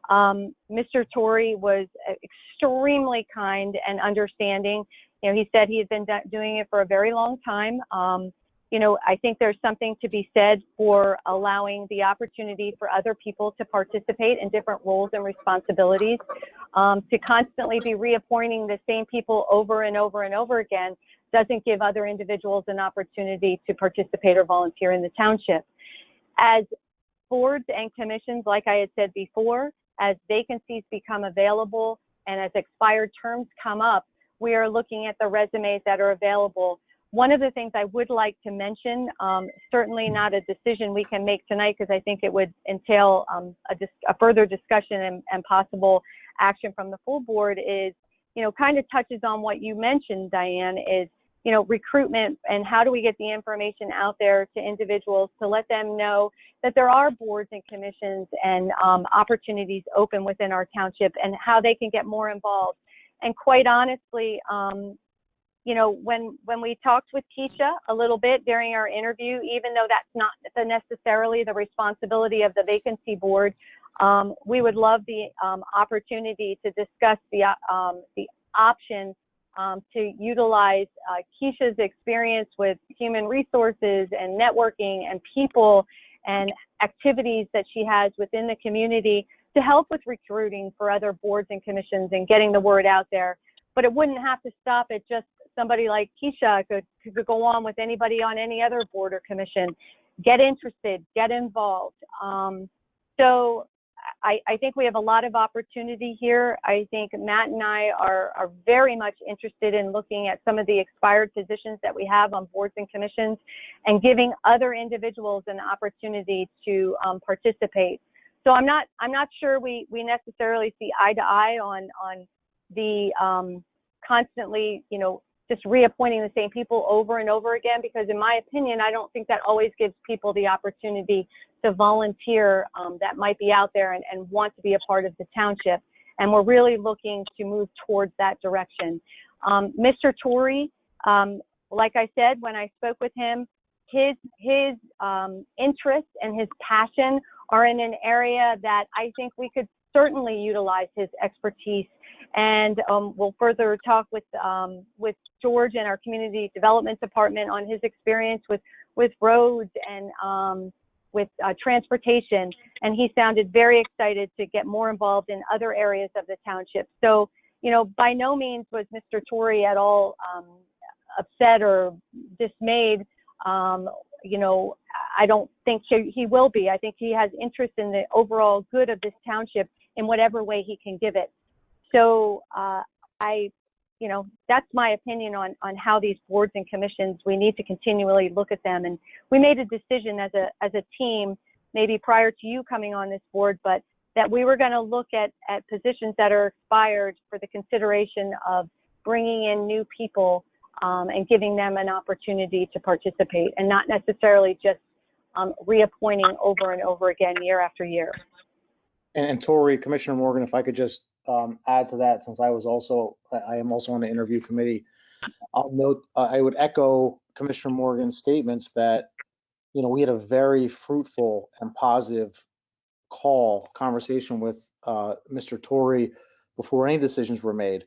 Mr. Torrey was extremely kind and understanding. He said he had been doing it for a very long time. I think there's something to be said for allowing the opportunity for other people to participate in different roles and responsibilities. To constantly be reappointing the same people over and over and over again doesn't give other individuals an opportunity to participate or volunteer in the township. As boards and commissions, like I had said before, as vacancies become available and as expired terms come up, we are looking at the resumes that are available. One of the things I would like to mention, certainly not a decision we can make tonight, because I think it would entail a further discussion and possible action from the full board, is, kind of touches on what you mentioned, Diane, is, recruitment, and how do we get the information out there to individuals to let them know that there are boards and commissions and opportunities open within our township, and how they can get more involved. And quite honestly, when we talked with Keisha a little bit during our interview, even though that's not necessarily the responsibility of the vacancy board, we would love the opportunity to discuss the option to utilize Keisha's experience with human resources and networking and people and activities that she has within the community to help with recruiting for other boards and commissions and getting the word out there. But it wouldn't have to stop at just somebody like Keisha. Could go on with anybody on any other board or commission. Get interested, get involved. So I think we have a lot of opportunity here. I think Matt and I are very much interested in looking at some of the expired positions that we have on boards and commissions and giving other individuals an opportunity to participate. So I'm not sure we necessarily see eye to eye on the constantly, just reappointing the same people over and over again, because in my opinion, I don't think that always gives people the opportunity to volunteer that might be out there and want to be a part of the township. And we're really looking to move towards that direction. Mr. Torrey, like I said, when I spoke with him, his interest and his passion are in an area that I think we could certainly utilize his expertise. And we'll further talk with George and our community development department on his experience with roads and with transportation. And he sounded very excited to get more involved in other areas of the township. So, by no means was Mr. Torrey at all upset or dismayed. I don't think he will be. I think he has interest in the overall good of this township in whatever way he can give it. So that's my opinion on how these boards and commissions, we need to continually look at them. And we made a decision as a team, maybe prior to you coming on this board, but that we were going to look at positions that are expired for the consideration of bringing in new people and giving them an opportunity to participate, and not necessarily just reappointing over and over again year after year. And Tori, Commissioner Morgan, if I could just add to that, since I am also on the interview committee, I'll note, I would echo Commissioner Morgan's statements that, we had a very fruitful and positive conversation with Mr. Torrey before any decisions were made.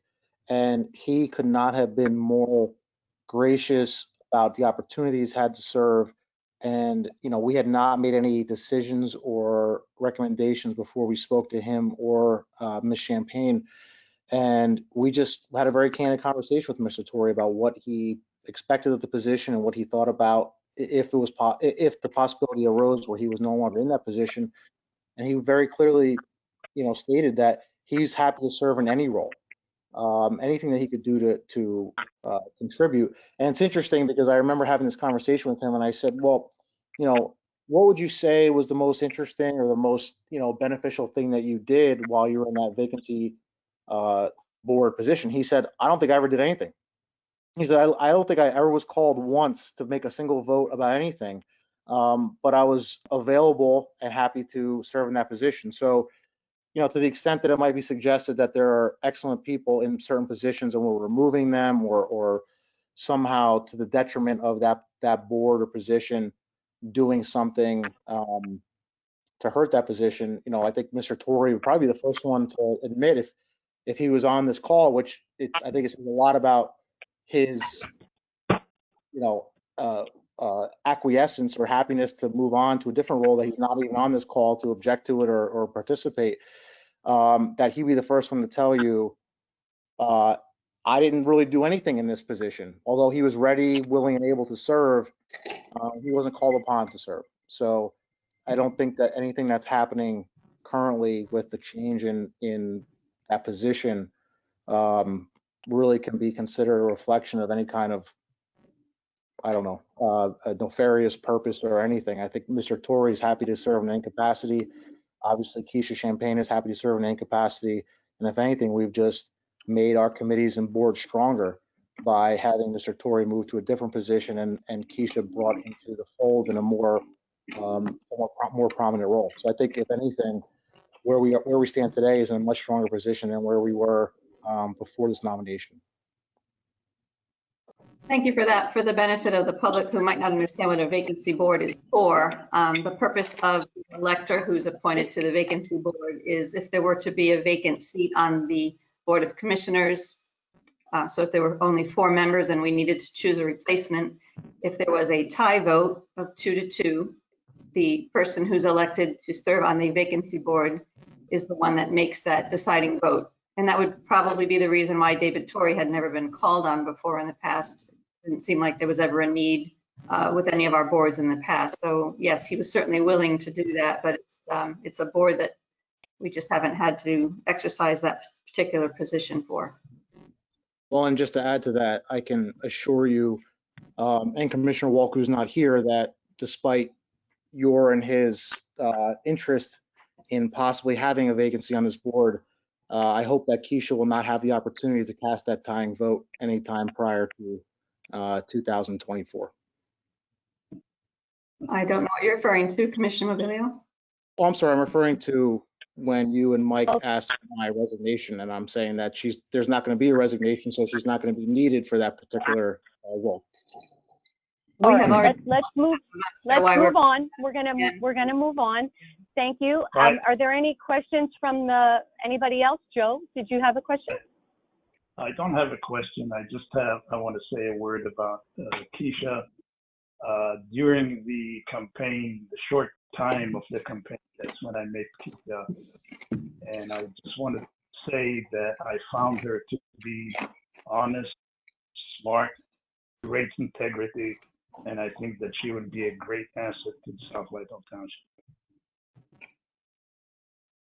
And he could not have been more gracious about the opportunities had to serve. And, we had not made any decisions or recommendations before we spoke to him or Ms. Champagne. And we just had a very candid conversation with Mr. Torrey about what he expected of the position and what he thought about if the possibility arose where he was no longer in that position. And he very clearly, stated that he's happy to serve in any role, anything that he could do to contribute. And it's interesting because I remember having this conversation with him, and I said, well, what would you say was the most interesting or the most, beneficial thing that you did while you were in that vacancy board position? He said, I don't think I ever did anything. He said, I don't think I ever was called once to make a single vote about anything, but I was available and happy to serve in that position. So, to the extent that it might be suggested that there are excellent people in certain positions and we're removing them or somehow to the detriment of that board or position doing something to hurt that position, I think Mr. Torrey would probably be the first one to admit if he was on this call, which I think it says a lot about his, acquiescence or happiness to move on to a different role that he's not even on this call to object to it or participate, that he'd be the first one to tell you, I didn't really do anything in this position. Although he was ready, willing, and able to serve, he wasn't called upon to serve. So I don't think that anything that's happening currently with the change in that position really can be considered a reflection of any kind of, I don't know, a nefarious purpose or anything. I think Mr. Torrey is happy to serve in any capacity. Obviously, Keisha Champagne is happy to serve in any capacity. And if anything, we've just made our committees and boards stronger by having Mr. Torrey move to a different position and Keisha brought into the fold in a more prominent role. So I think, if anything, where we stand today is in a much stronger position than where we were before this nomination. Thank you for that. For the benefit of the public who might not understand what a vacancy board is for, the purpose of the elector who's appointed to the vacancy board is if there were to be a vacant seat on the Board of Commissioners. So if there were only 4 members and we needed to choose a replacement, if there was a tie vote of 2-2, the person who's elected to serve on the vacancy board is the one that makes that deciding vote. And that would probably be the reason why David Torrey had never been called on before in the past. It didn't seem like there was ever a need with any of our boards in the past. So yes, he was certainly willing to do that, but it's a board that we just haven't had to exercise that particular position for. Well, and just to add to that, I can assure you, and Commissioner Walker, who's not here, that despite your and his interest in possibly having a vacancy on this board, I hope that Keisha will not have the opportunity to cast that tying vote anytime prior to 2024. I don't know what you're referring to, Commissioner Mobilio. Oh, I'm sorry, I'm referring to when you and Mike asked for my resignation, and I'm saying that there's not going to be a resignation, so she's not going to be needed for that particular role. All right, let's move on. We're gonna move on. Thank you. Are there any questions from anybody else? Joe, did you have a question? I don't have a question. I want to say a word about Keisha. During the campaign, the short time of the campaign, that's when I met Keisha. And I just want to say that I found her to be honest, smart, great integrity, and I think that she would be a great asset to South Whitehall Township.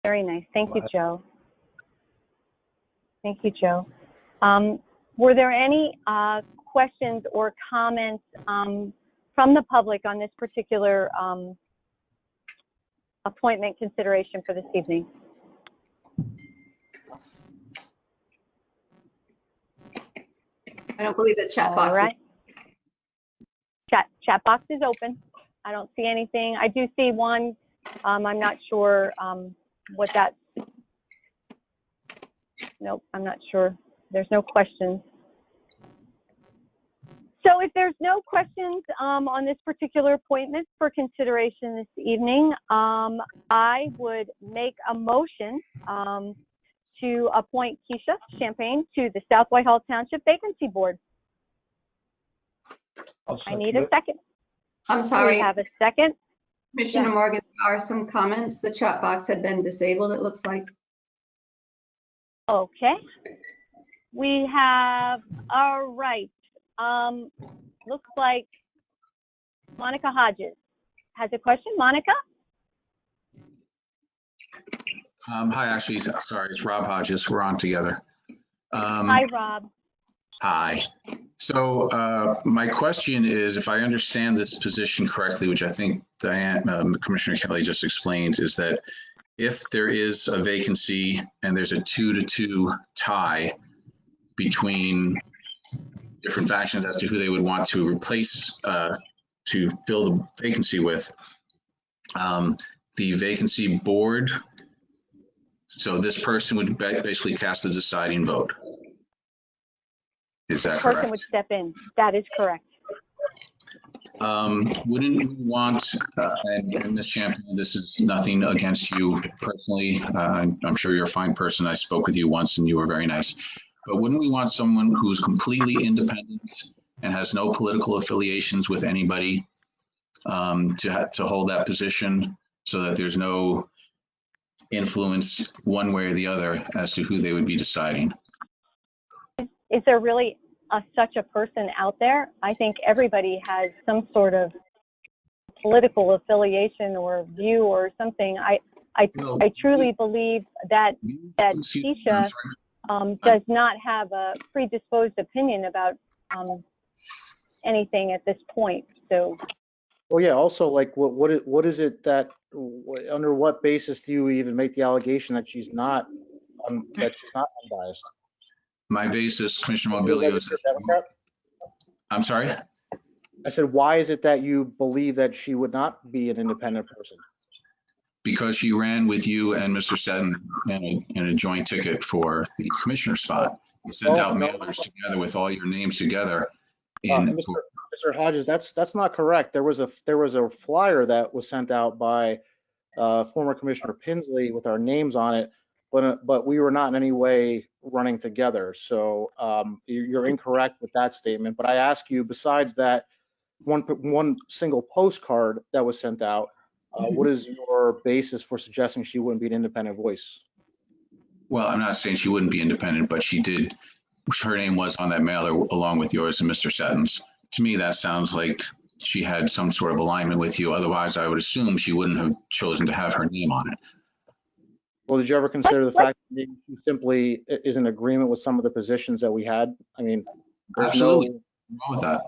Very nice. Thank you, Joe. Thank you, Joe. Were there any questions or comments from the public on this particular appointment consideration for this evening? I don't believe the chat box. All right. Chat box is open. I don't see anything. I do see one. I'm not sure what that. Nope, I'm not sure. There's no questions. So if there's no questions on this particular appointment for consideration this evening, I would make a motion to appoint Keisha Champagne to the South Whitehall Township Vacancy Board. I need a second. I'm sorry. We have a second. Commissioner Morgan, there are some comments. The chat box had been disabled, it looks like. Okay. We have, all right. Looks like Monica Hodges has a question. Monica? Hi, actually, sorry, it's Rob Hodges. We're on together. Hi, Rob. Hi. So my question is, if I understand this position correctly, which I think Commissioner Kelly just explained, is that if there is a vacancy and there's a 2-2 tie between different factions as to who they would want to replace, to fill the vacancy with, the vacancy board, so this person would basically cast the deciding vote. Is that correct? The person would step in. That is correct. Wouldn't we want, and Ms. Champion, this is nothing against you personally. I'm sure you're a fine person. I spoke with you once and you were very nice. But wouldn't we want someone who's completely independent and has no political affiliations with anybody to hold that position so that there's no influence one way or the other as to who they would be deciding? Is there really such a person out there? I think everybody has some sort of political affiliation or view or something. I truly believe that Keisha does not have a predisposed opinion about anything at this point. So. Well, yeah. Also, like, what is it that under what basis do you even make the allegation that she's not unbiased? My basis, Commissioner Mobilio, is I'm sorry? I said, why is it that you believe that she would not be an independent person? Because she ran with you and Mr. Seddon in a joint ticket for the commissioner spot. You sent out mailers together with all your names together. Mr. Hodges, that's not correct. There was a flyer that was sent out by former Commissioner Pinsley with our names on it, but we were not in any way running together. So you're incorrect with that statement. But I ask you, besides that one single postcard that was sent out, what is your basis for suggesting she wouldn't be an independent voice? Well, I'm not saying she wouldn't be independent, but she did. Her name was on that mailer along with yours and Mr. Seddon's. To me, that sounds like she had some sort of alignment with you. Otherwise, I would assume she wouldn't have chosen to have her name on it. Well, did you ever consider the fact that she simply is in agreement with some of the positions that we had? I mean, there's Absolutely. no Wrong with that.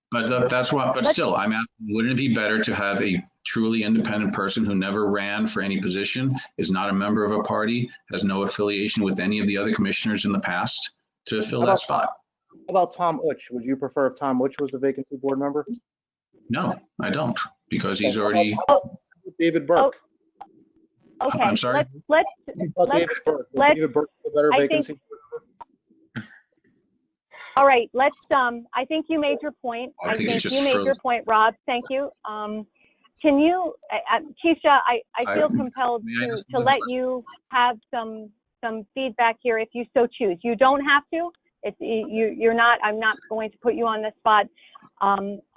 But that's what, but still, I'm asking, wouldn't it be better to have a truly independent person who never ran for any position, is not a member of a party, has no affiliation with any of the other commissioners in the past to fill that spot? How about Tom Utsch? Would you prefer if Tom Utsch was the vacancy board member? No, I don't, because he's already. David Burke. Okay, I'm sorry? let's David Burke. Would David Burke be a better vacancy? All right, let's, I think you made your point. I think it's you just made your frozen. point, Rob. Thank you. Can you, Keisha, I feel compelled to let you have some feedback here if you so choose. You don't have to. You're not, I'm not going to put you on the spot.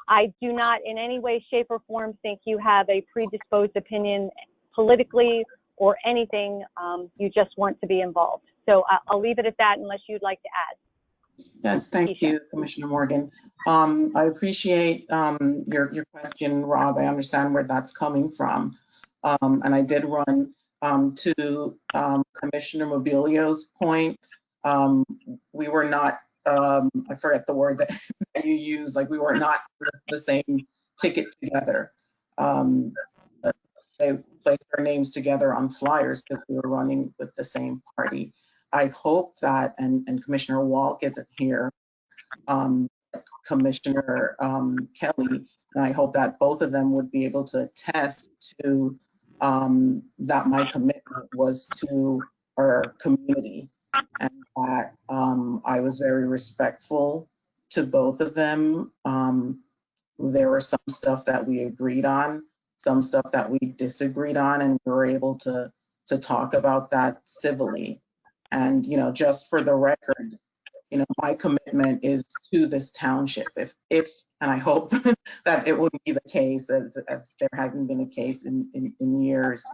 I do not in any way, shape, or form think you have a predisposed opinion politically or anything. You just want to be involved. So I'll leave it at that unless you'd like to add. Yes, thank you, Commissioner Morgan. I appreciate your question, Rob. I understand where that's coming from. And I did run to Commissioner Mobilio's point. We were not, I forget the word that you used, like we were not the same ticket together. They placed our names together on flyers because we were running with the same party. I hope that, and Commissioner Walk isn't here, Commissioner Kelly, and I hope that both of them would be able to attest to that my commitment was to our community, and that I was very respectful to both of them. There was some stuff that we agreed on, some stuff that we disagreed on, and we were able to talk about that civilly. And, you know, just for the record, you know, my commitment is to this township. If and I hope that it wouldn't be the case, as there hasn't been a case in years,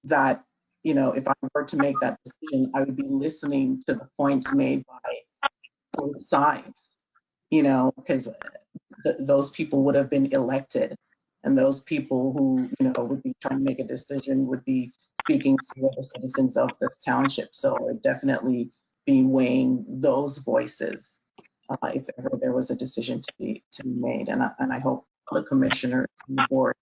that, you know, if I were to make that decision, I would be listening to the points made by both sides, you know, because those people would have been elected, and those people who, you know, would be trying to make a decision would be speaking for the citizens of this township. So I would definitely be weighing those voices if ever there was a decision to be made. And I hope the commissioners and the board,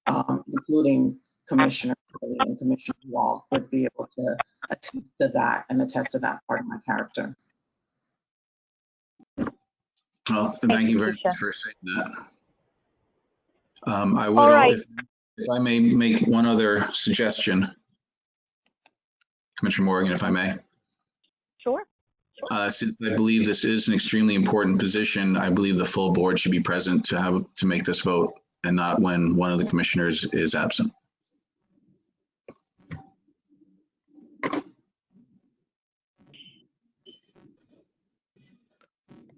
including Commissioner Kelly and Commissioner Wall, would be able to attest to that and attest to that part of my character. Well, thank you very much for saying that. I would, right. if I may make one other suggestion, Commissioner Morgan, if I may. Sure. Since I believe this is an extremely important position, I believe the full board should be present to make this vote, and not when one of the commissioners is absent.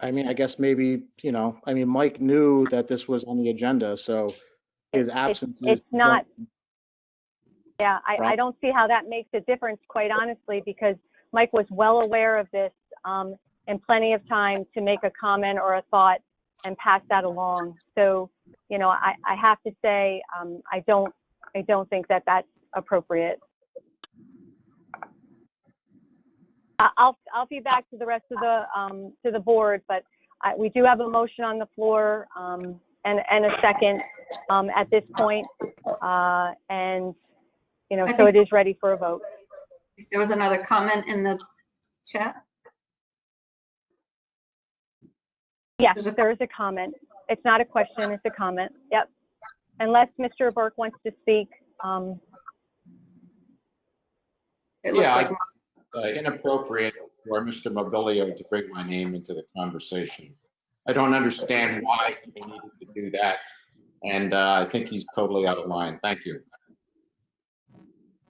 I mean, I guess maybe, you know, I mean, Mike knew that this was on the agenda, so his absence is. It's not. Yeah, I don't see how that makes a difference, quite honestly, because Mike was well aware of this and plenty of time to make a comment or a thought and pass that along. So, you know, I have to say, I don't think that that's appropriate. I'll feedback to the rest of the board, but we do have a motion on the floor and a second at this point, and you know, so it is ready for a vote. There was another comment in the chat. Yes, there is a comment. It's not a question, it's a comment. Yep. Unless Mr. Burke wants to speak. It looks like inappropriate for Mr. Mobilio to bring my name into the conversation. I don't understand why he needed to do that, and I think he's totally out of line. Thank you.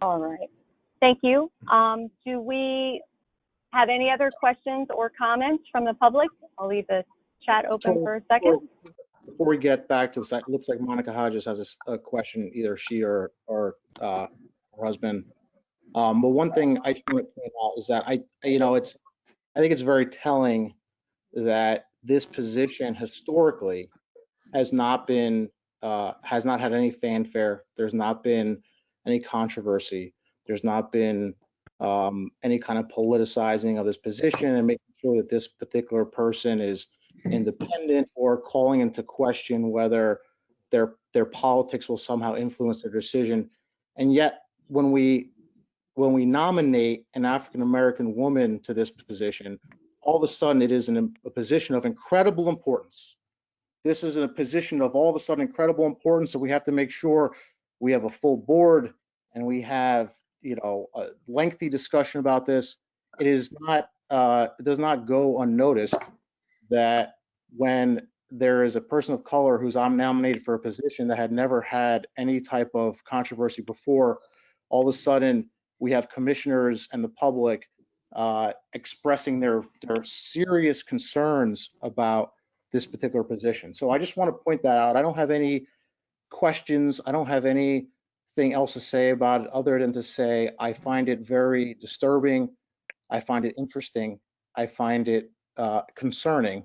All right. Thank you. Do we have any other questions or comments from the public? I'll leave the chat open for a second. Before we get back to it, it looks like Monica Hodges has a question, either she or her husband. But one thing I just want to point out is that I think it's very telling that this position historically has not been, has not had any fanfare. There's not been any controversy. There's not been any kind of politicizing of this position and making sure that this particular person is independent or calling into question whether their politics will somehow influence their decision. And yet, when we nominate an African American woman to this position, all of a sudden it is in a position of incredible importance. This is in a position of all of a sudden incredible importance. So we have to make sure we have a full board and we have, you know, a lengthy discussion about this. It is not, it does not go unnoticed that when there is a person of color who's nominated for a position that had never had any type of controversy before, all of a sudden we have commissioners and the public expressing their serious concerns about this particular position. So I just want to point that out. I don't have any questions. I don't have anything else to say about it other than to say I find it very disturbing. I find it interesting. I find it concerning.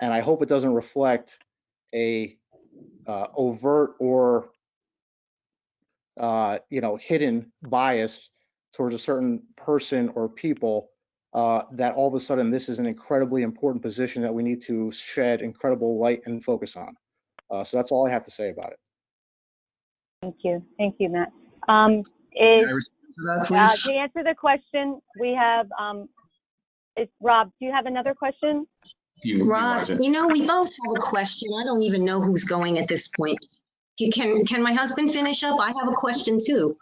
And I hope it doesn't reflect a overt or you know, hidden bias towards a certain person or people, that all of a sudden this is an incredibly important position that we need to shed incredible light and focus on. So that's all I have to say about it. Thank you, Matt. Can I respond to that, please? To answer the question, we have, it's Rob, do you have another question? Rob, you know, we both have a question. I don't even know who's going at this point. Can my husband finish up? I have a question too.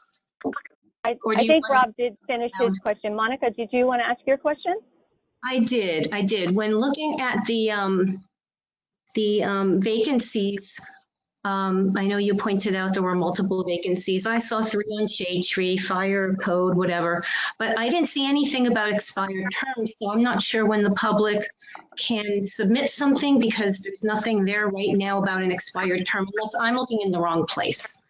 I think Rob did finish his question. Monica, did you want to ask your question? I did. When looking at the vacancies, I know you pointed out there were multiple vacancies. I saw 3 on Shade Tree, Fire Code, whatever, but I didn't see anything about expired terms. So I'm not sure when the public can submit something because there's nothing there right now about an expired term unless I'm looking in the wrong place.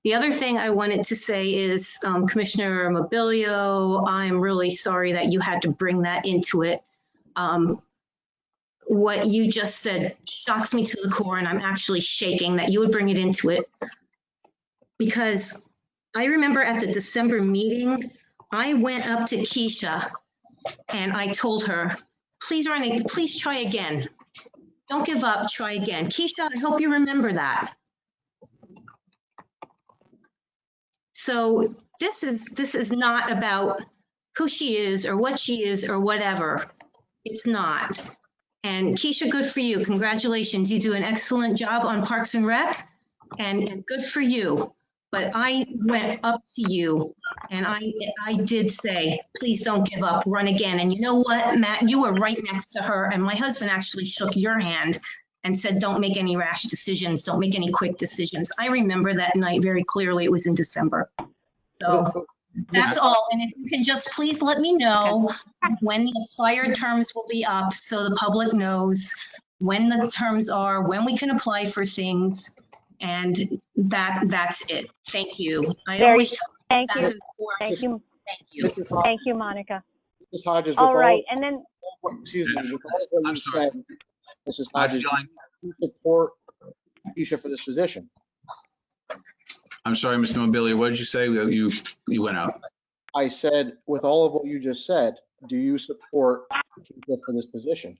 The other thing I wanted to say is, Commissioner Mobilio, I'm really sorry that you had to bring that into it. What you just said shocks me to the core, and I'm actually shaking that you would bring it into it. Because I remember at the December meeting, I went up to Keisha and I told her, please try again. Don't give up, try again. Keisha, I hope you remember that. So this is not about who she is or what she is or whatever. It's not. And Keisha, good for you. Congratulations. You do an excellent job on Parks and Rec, and good for you. But I went up to you and I did say, please don't give up, run again. And you know what, Matt, you were right next to her, and my husband actually shook your hand and said, don't make any rash decisions, don't make any quick decisions. I remember that night very clearly. It was in December. So that's all. And if you can just please let me know when the expired terms will be up so the public knows when the terms are, when we can apply for things. And that's it. Thank you. Thank you, Monica. Mrs. Hodges, all right, and then excuse me, with all of what you said, Mrs. Hodges, you support Keisha for this position? I'm sorry, Mr. Mobilio, what did you say? You went out. I said, with all of what you just said, do you support Keisha for this position?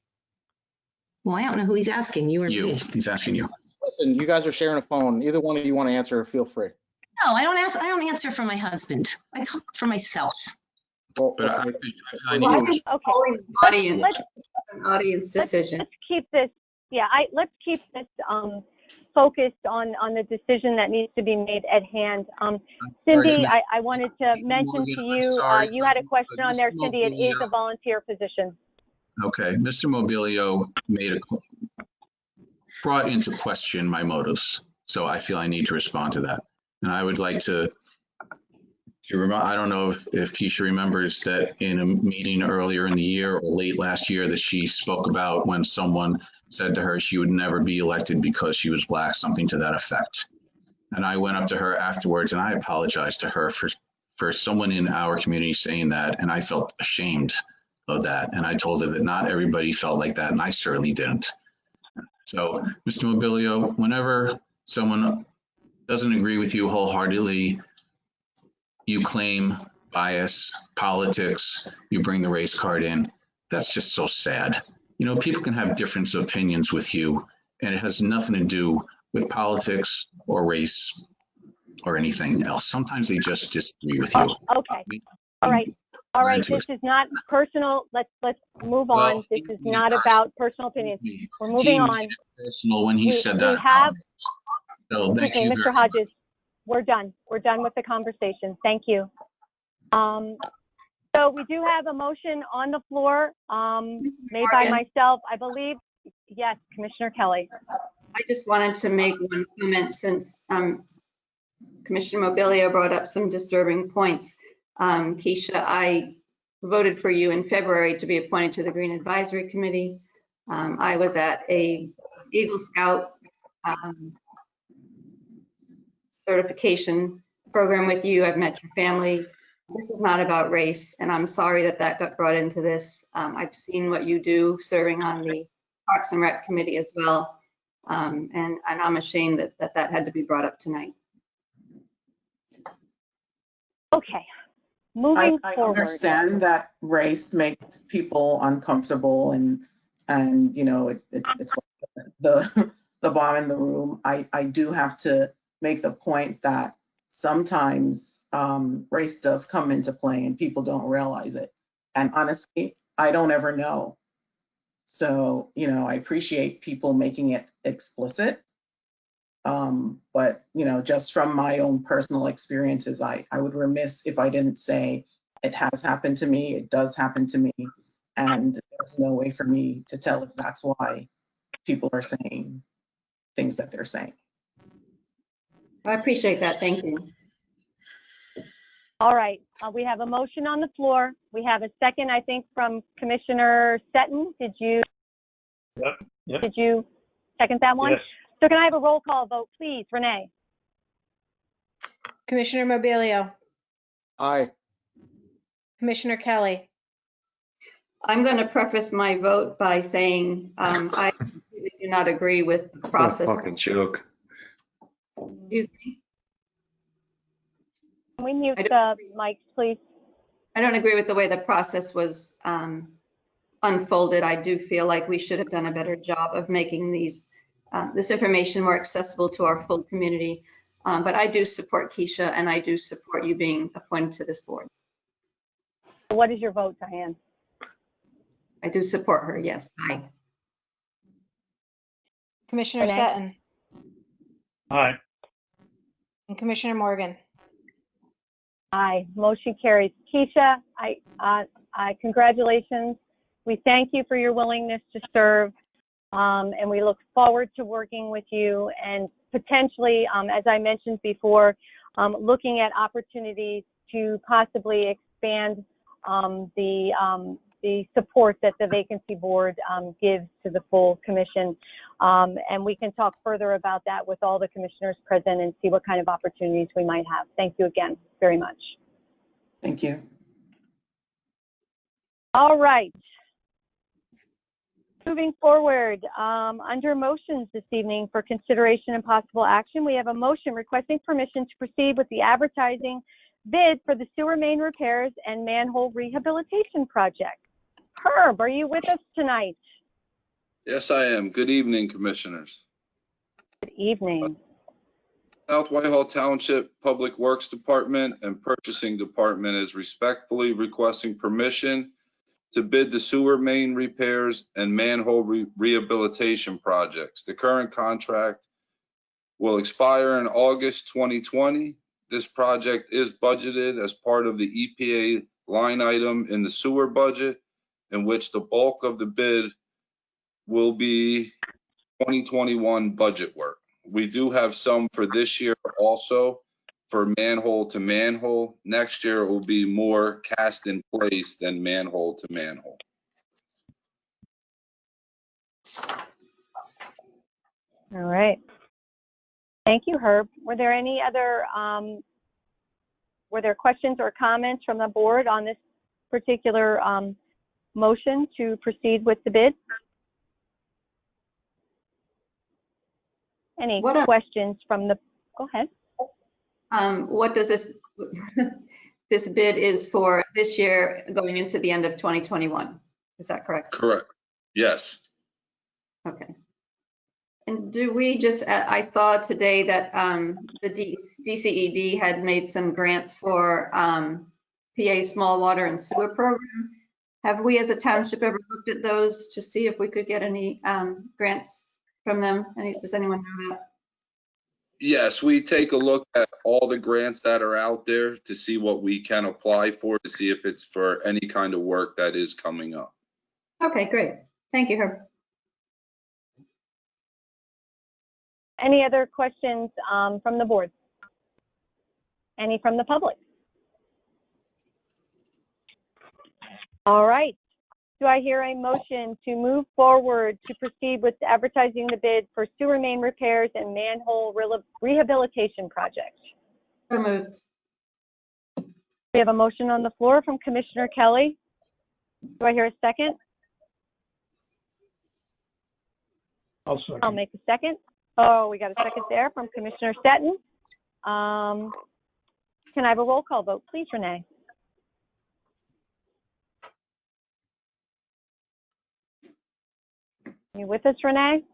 Well, I don't know who he's asking. You or me? He's asking you. Listen, you guys are sharing a phone. Either one of you want to answer, feel free. No, I don't answer for my husband. I talk for myself. Well, but I need audience decision. Let's keep this. Yeah, let's keep this focused on the decision that needs to be made at hand. Cindy, I wanted to mention to you, you had a question on there, Cindy. It is a volunteer position. Okay, Mr. Mobilio brought into question my motives, so I feel I need to respond to that. And I would like to I don't know if Keisha remembers that in a meeting earlier in the year or late last year that she spoke about when someone said to her she would never be elected because she was Black, something to that effect. And I went up to her afterwards and I apologized to her for someone in our community saying that, and I felt ashamed of that. And I told her that not everybody felt like that, and I certainly didn't. So, Mr. Mobilio, whenever someone doesn't agree with you wholeheartedly, you claim bias, politics, you bring the race card in. That's just so sad. You know, people can have different opinions with you, and it has nothing to do with politics or race or anything else. Sometimes they just disagree with you. Okay. All right. All right. This is not personal. Let's move on. This is not about personal opinions. We're moving on. Personal when he said that. We have. So thank you, Mr. Hodges. We're done. We're done with the conversation. Thank you. So we do have a motion on the floor made by myself, I believe. Yes, Commissioner Kelly. I just wanted to make one comment since Commissioner Mobilio brought up some disturbing points. Keisha, I voted for you in February to be appointed to the Green Advisory Committee. I was at a Eagle Scout certification program with you. I've met your family. This is not about race, and I'm sorry that that got brought into this. I've seen what you do serving on the Parks and Rec Committee as well, and I'm ashamed that had to be brought up tonight. Okay, moving I forward. understand that race makes people uncomfortable, and you know it's like the bomb in the room. I do have to make the point that sometimes race does come into play and people don't realize it. And honestly, I don't ever know. So, you know, I appreciate people making it explicit. But, you know, just from my own personal experiences, I would remiss if I didn't say it has happened to me, it does happen to me, and there's no way for me to tell if that's why people are saying things that they're saying. I appreciate that. Thank you. All right, we have a motion on the floor. We have a second, I think, from Commissioner Seton. Did you? Yep. Did you second that one? Yes. So can I have a roll call vote, please, Renee? Commissioner Mobilio, Aye. Commissioner Kelly, I'm going to preface my vote by saying I completely do not agree with the process. Fucking joke. Excuse me. Can we mute the mics, please? I don't agree with the way the process was unfolded. I do feel like we should have done a better job of making this information more accessible to our full community. But I do support Keisha, and I do support you being appointed to this board. What is your vote, Diane? I do support her, yes. Aye. Commissioner Renee? Seton, Aye. and Commissioner Morgan. Aye, motion carries. Keisha, congratulations. We thank you for your willingness to serve, and we look forward to working with you and potentially, as I mentioned before, looking at opportunities to possibly expand the support that the vacancy board gives to the full commission. And we can talk further about that with all the commissioners present and see what kind of opportunities we might have. Thank you again very much. Thank you. All right. Moving forward, under motions this evening for consideration and possible action, we have a motion requesting permission to proceed with the advertising bid for the sewer main repairs and manhole rehabilitation project. Herb, are you with us tonight? Yes, I am. Good evening, commissioners. Good evening. South Whitehall Township Public Works Department and Purchasing Department is respectfully requesting permission to bid the sewer main repairs and manhole rehabilitation projects. The current contract will expire in August 2020. This project is budgeted as part of the EPA line item in the sewer budget, in which the bulk of the bid will be 2021 budget work. We do have some for this year also for manhole to manhole. Next year it will be more cast in place than manhole to manhole. All right. Thank you, Herb. Were there any other, were there questions or comments from the board on this particular motion to proceed with the bid? Any questions from the, go ahead. What does this, this bid is for this year going into the end of 2021? Is that correct? Correct. Yes. Okay. And do we just, I saw today that the DCED had made some grants for PA small water and sewer program. Have we as a township ever looked at those to see if we could get any grants from them? Does anyone know that? Yes, we take a look at all the grants that are out there to see what we can apply for, to see if it's for any kind of work that is coming up. Okay, great. Thank you, Herb. Any other questions from the board? Any from the public? All right. Do I hear a motion to move forward to proceed with advertising the bid for sewer main repairs and manhole rehabilitation projects? So moved. We have a motion on the floor from Commissioner Kelly. Do I hear a second? I'll make a second. Oh, we got a second there from Commissioner Stettin. Can I have a roll call vote, please, Renee? You with us, Renee?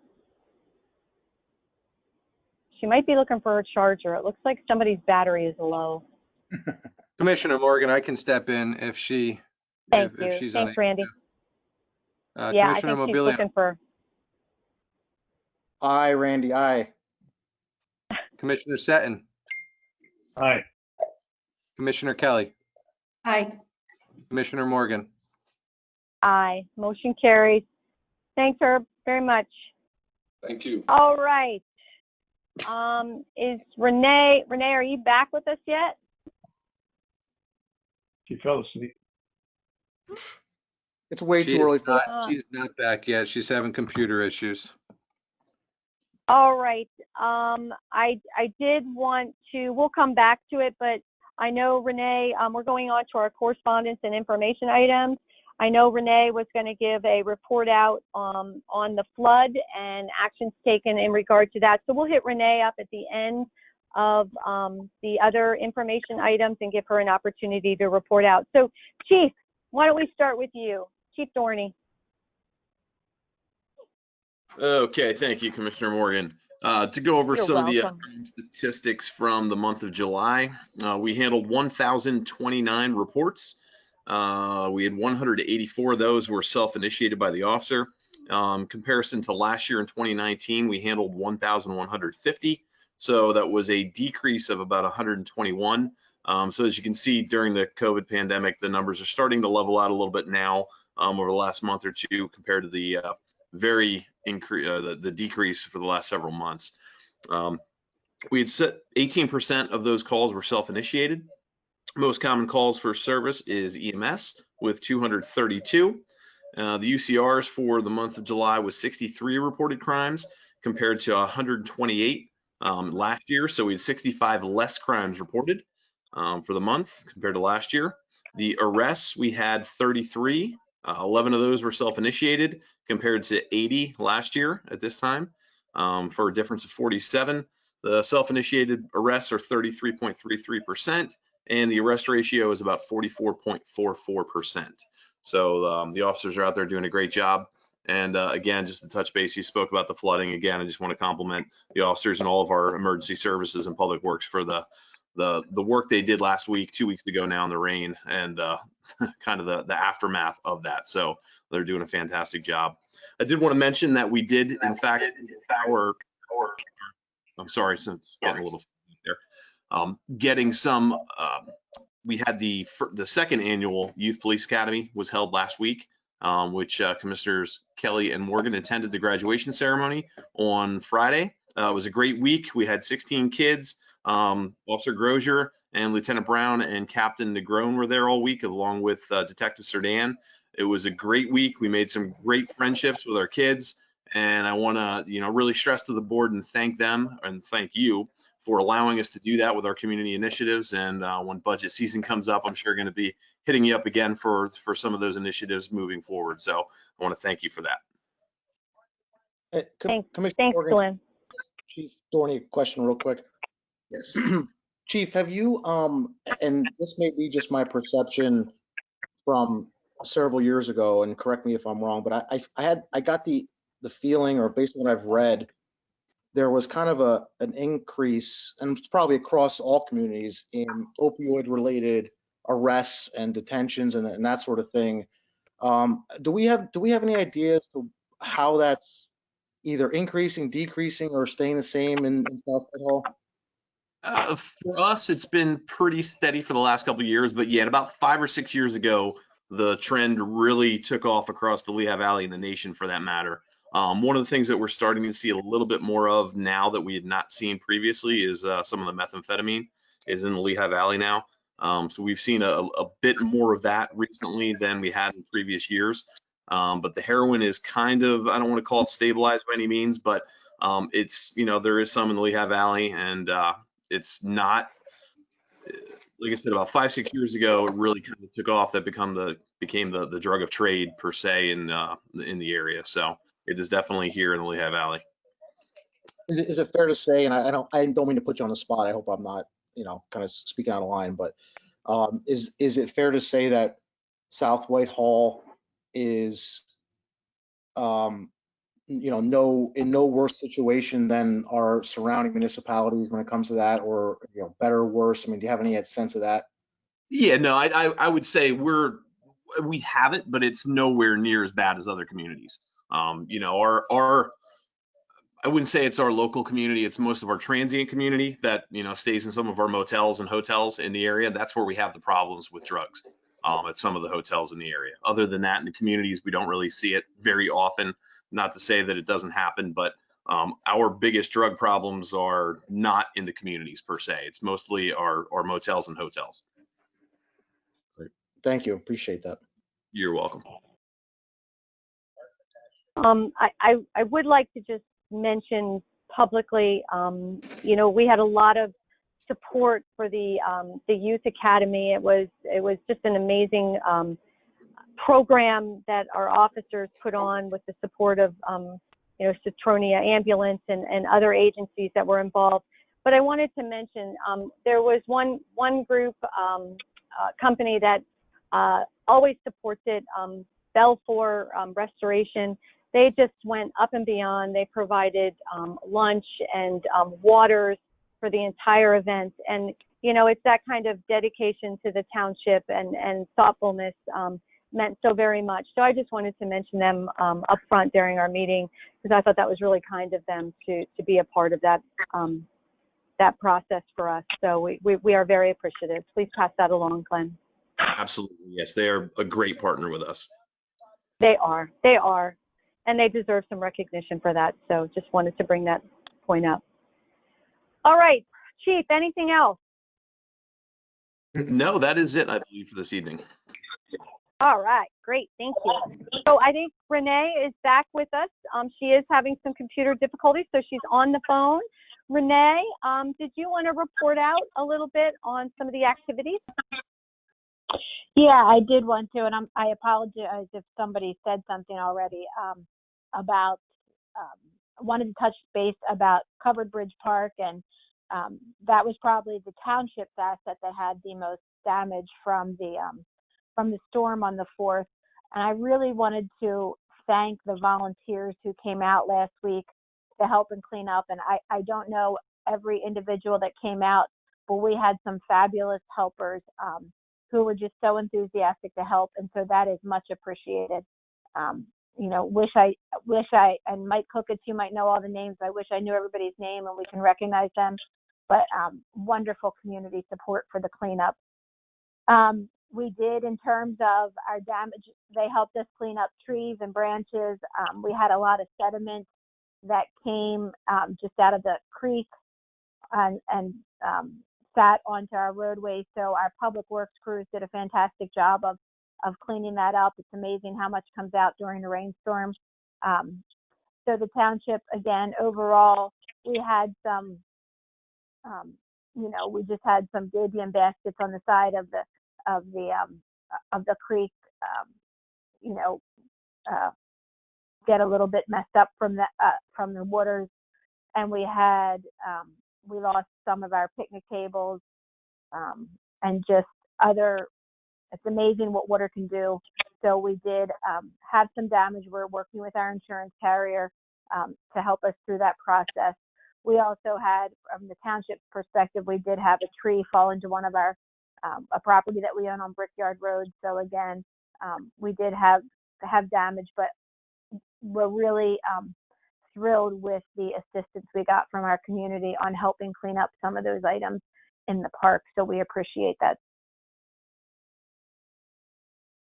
She might be looking for a charger. It looks like somebody's battery is low. Commissioner Morgan, I can step in if she. Thank you. If she's Thanks, unable Randy. to. Yeah, Commissioner I think she's Mobilia. looking for. Aye, Randy, aye. Commissioner Stettin. Aye. Commissioner Kelly. Aye. Commissioner Morgan. Aye. Motion carries. Thanks, Herb, very much. Thank you. All right. Is Renee, are you back with us yet? She fell asleep. It's way She too is early for not- that. She's not back yet. She's having computer issues. All right. I did want to, we'll come back to it, but I know Renee, we're going on to our correspondence and information items. I know Renee was going to give a report out on the flood and actions taken in regard to that. So we'll hit Renee up at the end of the other information items and give her an opportunity to report out. So Chief, why don't we start with you? Chief Dorney. Okay, thank you, Commissioner Morgan. To go over You're some welcome. of the statistics from the month of July, we handled 1,029 reports. We had 184 of those were self-initiated by the officer. Comparison to last year in 2019, we handled 1,150. So that was a decrease of about 121. So as you can see, during the COVID pandemic, the numbers are starting to level out a little bit now over the last month or two compared to the the decrease for the last several months. We had set 18% of those calls were self-initiated. Most common calls for service is EMS with 232. The UCRs for the month of July was 63 reported crimes compared to 128 last year. So we had 65 less crimes reported for the month compared to last year. The arrests, we had 33. 11 of those were self-initiated compared to 80 last year at this time, for a difference of 47. The self-initiated arrests are 33.33%, and the arrest ratio is about 44.44%. So the officers are out there doing a great job. And again, just to touch base, you spoke about the flooding. Again, I just want to compliment the officers and all of our emergency services and public works for the work they did last week, 2 weeks ago now in the rain, and kind of the aftermath of that. So they're doing a fantastic job. I did want to mention that we did, in fact, I'm sorry, since getting a little there, getting some. We had the second annual Youth Police Academy was held last week, which Commissioners Kelly and Morgan attended the graduation ceremony on Friday. It was a great week. We had 16 kids. Officer Grozier and Lieutenant Brown and Captain Negron were there all week, along with Detective Serdan. It was a great week. We made some great friendships with our kids, And I want to, really stress to the board and thank them and thank you for allowing us to do that with our community initiatives. And when budget season comes up, I'm sure going to be hitting you up again for some of those initiatives moving forward. So I want to thank you for that. Commissioner Morgan, Glenn. Chief Dorney, question real quick. Yes. Chief, have you, and this may be just my perception from several years ago, and correct me if I'm wrong, but I got the feeling, or based on what I've read, there was kind of an increase, and it's probably across all communities, in opioid-related arrests and detentions and that sort of thing. Do we have any idea as to how that's either increasing, decreasing, or staying the same in South Whitehall? For us, it's been pretty steady for the last couple of years, but yeah, about 5 or 6 years ago, the trend really took off across the Lehigh Valley and the nation, for that matter. One of the things that we're starting to see a little bit more of now that we had not seen previously is some of the methamphetamine is in the Lehigh Valley now. So we've seen a bit more of that recently than we had in previous years. But the heroin is kind of, I don't want to call it stabilized by any means, but it's, there is some in the Lehigh Valley, and it's not, like I said, about 5, 6 years ago, it really kind of took off. That became the drug of trade per se in the area. So it is definitely here in the Lehigh Valley. Is it fair to say, and I don't mean to put you on the spot, I hope I'm not, kind of speaking out of line, but is it fair to say that South Whitehall is, in no worse situation than our surrounding municipalities when it comes to that, or better or worse? I mean, do you have any sense of that? Yeah, no, I would say we have it, but it's nowhere near as bad as other communities. Our I wouldn't say it's our local community. It's most of our transient community that, stays in some of our motels and hotels in the area. That's where we have the problems with drugs, at some of the hotels in the area. Other than that, in the communities, we don't really see it very often. Not to say that it doesn't happen, but our biggest drug problems are not in the communities per se. It's mostly our motels and hotels. Great. Thank you. Appreciate that. You're welcome. I would like to just mention publicly, we had a lot of support for the Youth Academy. It was just an amazing program that our officers put on with the support of, Citronia Ambulance and other agencies that were involved. But I wanted to mention there was one group company that always supports it, Belfour Restoration. They just went up and beyond. They provided lunch and waters for the entire event. And, it's that kind of dedication to the township and thoughtfulness meant so very much. So I just wanted to mention them up front during our meeting, because I thought that was really kind of them to be a part of that that process for us. So we are very appreciative. Please pass that along, Glenn. Absolutely. Yes, they are a great partner with us. They are. And they deserve some recognition for that. So just wanted to bring that point up. All right, Chief, anything else? No, that is it, I believe, for this evening. All right, great, thank you. So I think Renee is back with us. She is having some computer difficulties, so she's on the phone. Renee, did you want to report out a little bit on some of the activities? Yeah, I did want to, and I apologize if somebody said something already about, wanted to touch base about Covered Bridge Park, and that was probably the township's asset that had the most damage from the storm on the 4th. And I really wanted to thank the volunteers who came out last week to help and clean up. And I don't know every individual that came out, but we had some fabulous helpers who were just so enthusiastic to help. And so that is much appreciated. Wish I, and Mike Cookitz, you might know all the names. I wish I knew everybody's name and we can recognize them, but wonderful community support for the cleanup. We did, in terms of our damage, they helped us clean up trees and branches. We had a lot of sediment that came just out of the creek and sat onto our roadway. So our public works crews did a fantastic job of cleaning that up. It's amazing how much comes out during a rainstorm. So the township, again, overall, we had some, we just had some Dabian baskets on the side of the creek, get a little bit messed up from the waters, and we lost some of our picnic tables, and just other. It's amazing what water can do. So we did have some damage. We're working with our insurance carrier to help us through that process. We also had, from the township's perspective, we did have a tree fall into one of our a property that we own on Brickyard Road. So again, we did have damage, but we're really thrilled with the assistance we got from our community on helping clean up some of those items in the park. So we appreciate that.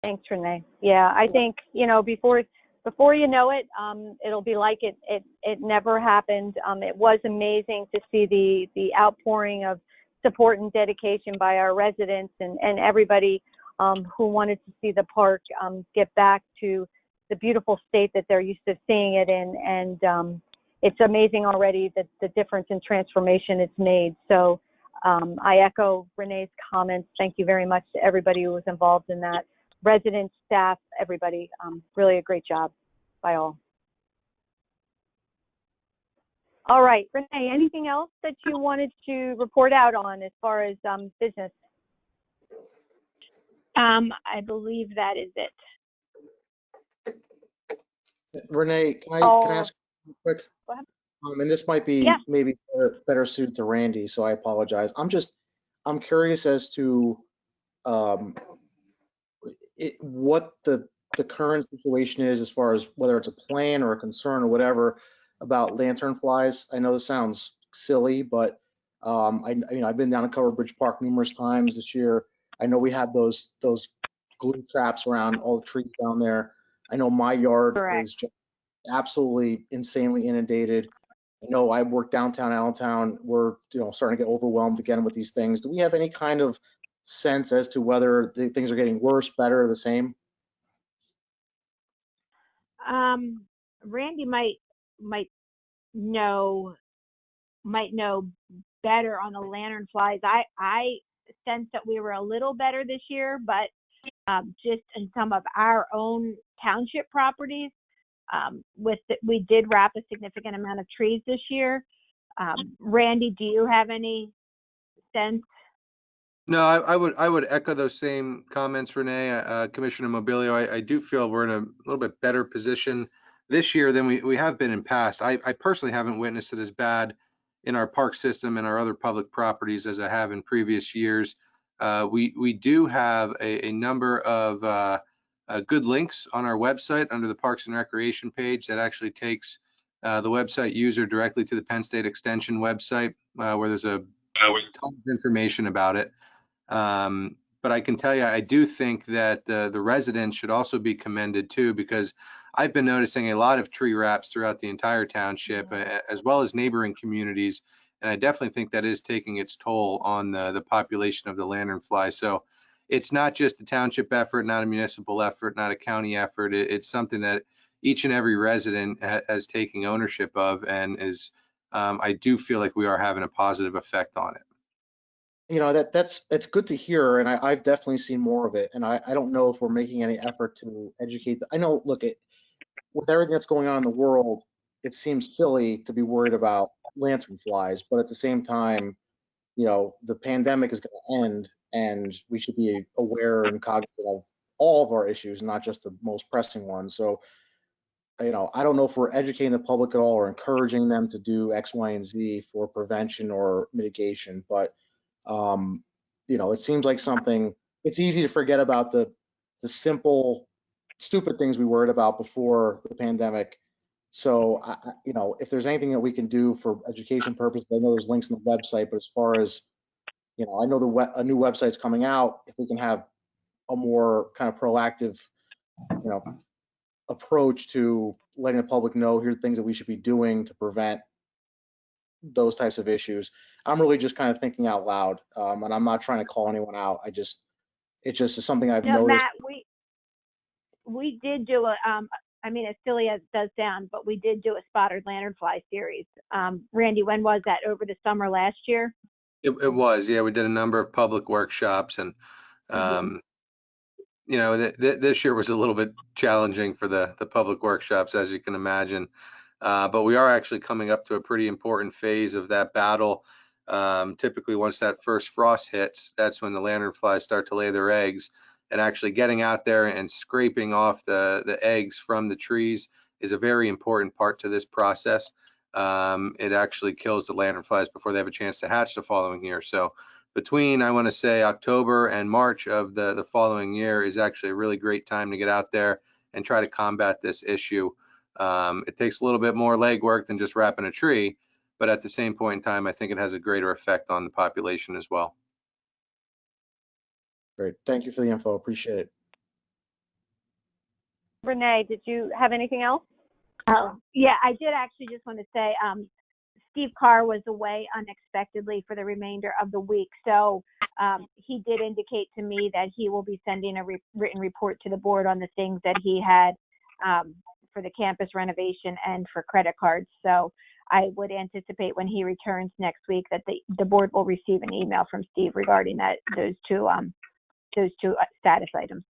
Thanks, Renee. Yeah, I think, before you know it, it'll be like it never happened. It was amazing to see the outpouring of support and dedication by our residents and everybody who wanted to see the park get back to the beautiful state that they're used to seeing it in. And it's amazing already the difference in transformation it's made. So I echo Renee's comments. Thank you very much to everybody who was involved in that. Residents, staff, everybody, really a great job by all. All right, Renee, anything else that you wanted to report out on as far as business? I believe that is it. Renee, can I ask real quick? Go ahead. And this might be maybe better suited to Randy, so I apologize. I'm curious as to what the current situation is as far as whether it's a plan or a concern or whatever about lantern flies. I know this sounds silly, but I've been down to Covered Bridge Park numerous times this year. I know we had those glue traps around all the trees down there. I know my yard is just absolutely insanely inundated. I know I work downtown Allentown. We're starting to get overwhelmed again with these things. Do we have any kind of sense as to whether things are getting worse, better, or the same? Randy might know better on the lantern flies. I sense that we were a little better this year, but just in some of our own township properties, we did wrap a significant amount of trees this year. Randy, do you have any sense? No, I would echo those same comments, Renee. Commissioner Mobilio, I do feel we're in a little bit better position this year than we have been in past. I personally haven't witnessed it as bad in our park system and our other public properties as I have in previous years. We do have a number of good links on our website under the Parks and Recreation page that actually takes the website user directly to the Penn State Extension website where there's a ton of information about it. But I can tell you, I do think that the residents should also be commended too, because I've been noticing a lot of tree wraps throughout the entire township, as well as neighboring communities. And I definitely think that is taking its toll on the population of the lanternfly. So it's not just a township effort, not a municipal effort, not a county effort. It's something that each and every resident has taken ownership of, and is I do feel like we are having a positive effect on it. It's good to hear, and I've definitely seen more of it. And I don't know if we're making any effort to educate. I know, look, with everything that's going on in the world, it seems silly to be worried about lantern flies, but at the same time, the pandemic is going to end, and we should be aware and cognizant of all of our issues, not just the most pressing ones. So, I don't know if we're educating the public at all or encouraging them to do X, Y, and Z for prevention or mitigation, but it seems like something. It's easy to forget about the simple, stupid things we worried about before the pandemic. So, if there's anything that we can do for education purposes, I know there's links on the website, but as far as, I know a new website's coming out. If we can have a more kind of proactive, approach to letting the public know, here are things that we should be doing to prevent those types of issues. I'm really just kind of thinking out loud, and I'm not trying to call anyone out. It just is something I've noticed. Matt, we did do I mean, as silly as it does sound, but we did do a spotted lanternfly series. Randy, when was that? Over the summer last year? It was, yeah. We did a number of public workshops, and you know, this year was a little bit challenging for the public workshops, as you can imagine. But we are actually coming up to a pretty important phase of that battle. Typically, once that first frost hits, that's when the lanternflies start to lay their eggs. And actually getting out there and scraping off the eggs from the trees is a very important part to this process. It actually kills the lanternflies before they have a chance to hatch the following year. So between, I want to say, October and March of the following year is actually a really great time to get out there and try to combat this issue. It takes a little bit more legwork than just wrapping a tree, but at the same point in time, I think it has a greater effect on the population as well. Great. Thank you for the info. Appreciate it. Renee, did you have anything else? Oh, yeah, I did actually just want to say Steve Carr was away unexpectedly for the remainder of the week. So he did indicate to me that he will be sending a written report to the board on the things that he had for the campus renovation and for credit cards. So I would anticipate when he returns next week that the board will receive an email from Steve regarding those two status items.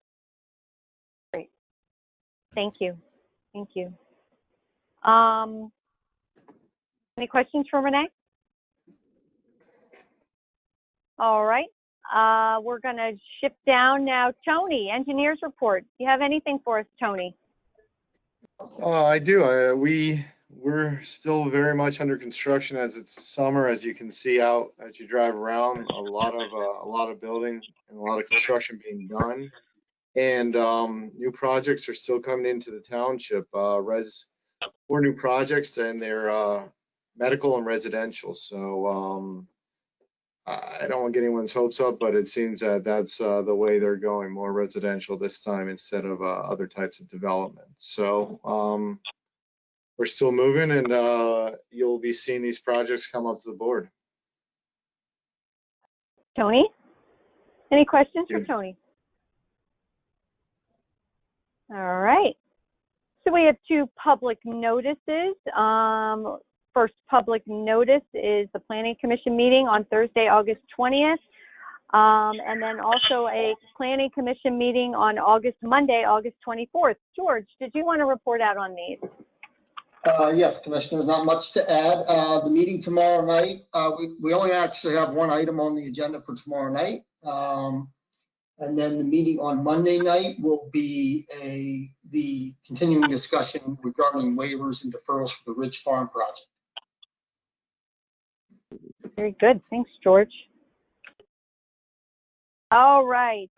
Great. Thank you. Thank you. Any questions for Renee? All right. We're going to shift down now. Tony, engineers report. Do you have anything for us, Tony? I do. We're still very much under construction as it's summer, as you can see out as you drive around. A lot of building and a lot of construction being done, and new projects are still coming into the township. 4 new projects, and they're medical and residential. So I don't want to get anyone's hopes up, but it seems that that's the way they're going, more residential this time instead of other types of development. So we're still moving, and you'll be seeing these projects come up to the board. Tony, any questions for Tony? All right. So we have 2 public notices. First public notice is the Planning Commission meeting on Thursday, August 20th. And then also a Planning Commission meeting on Monday, August 24th. George, did you want to report out on these? Yes, Commissioner, not much to add. The meeting tomorrow night, we only actually have one item on the agenda for tomorrow night. And then the meeting on Monday night will be the continuing discussion regarding waivers and deferrals for the Ridge Farm project. Very good. Thanks, George. All right.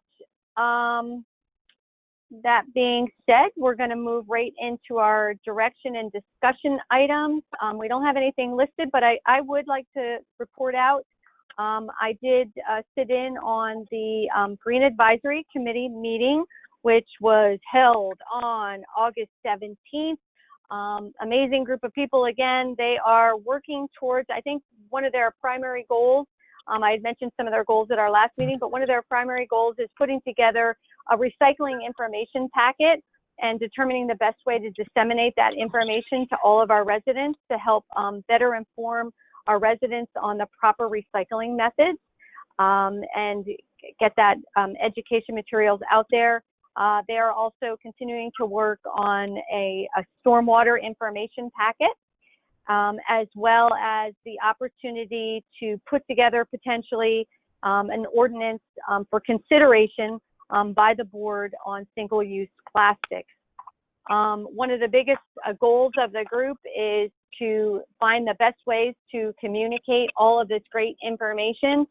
That being said, we're going to move right into our direction and discussion items. We don't have anything listed, but I would like to report out. I did sit in on the Green Advisory Committee meeting, which was held on August 17th. Amazing group of people. Again, they are working towards, I think, one of their primary goals. I had mentioned some of their goals at our last meeting, but one of their primary goals is putting together a recycling information packet and determining the best way to disseminate that information to all of our residents to help better inform our residents on the proper recycling methods and get that education materials out there. They are also continuing to work on a stormwater information packet, as well as the opportunity to put together potentially an ordinance for consideration by the board on single-use plastics. One of the biggest goals of the group is to find the best ways to communicate all of this great information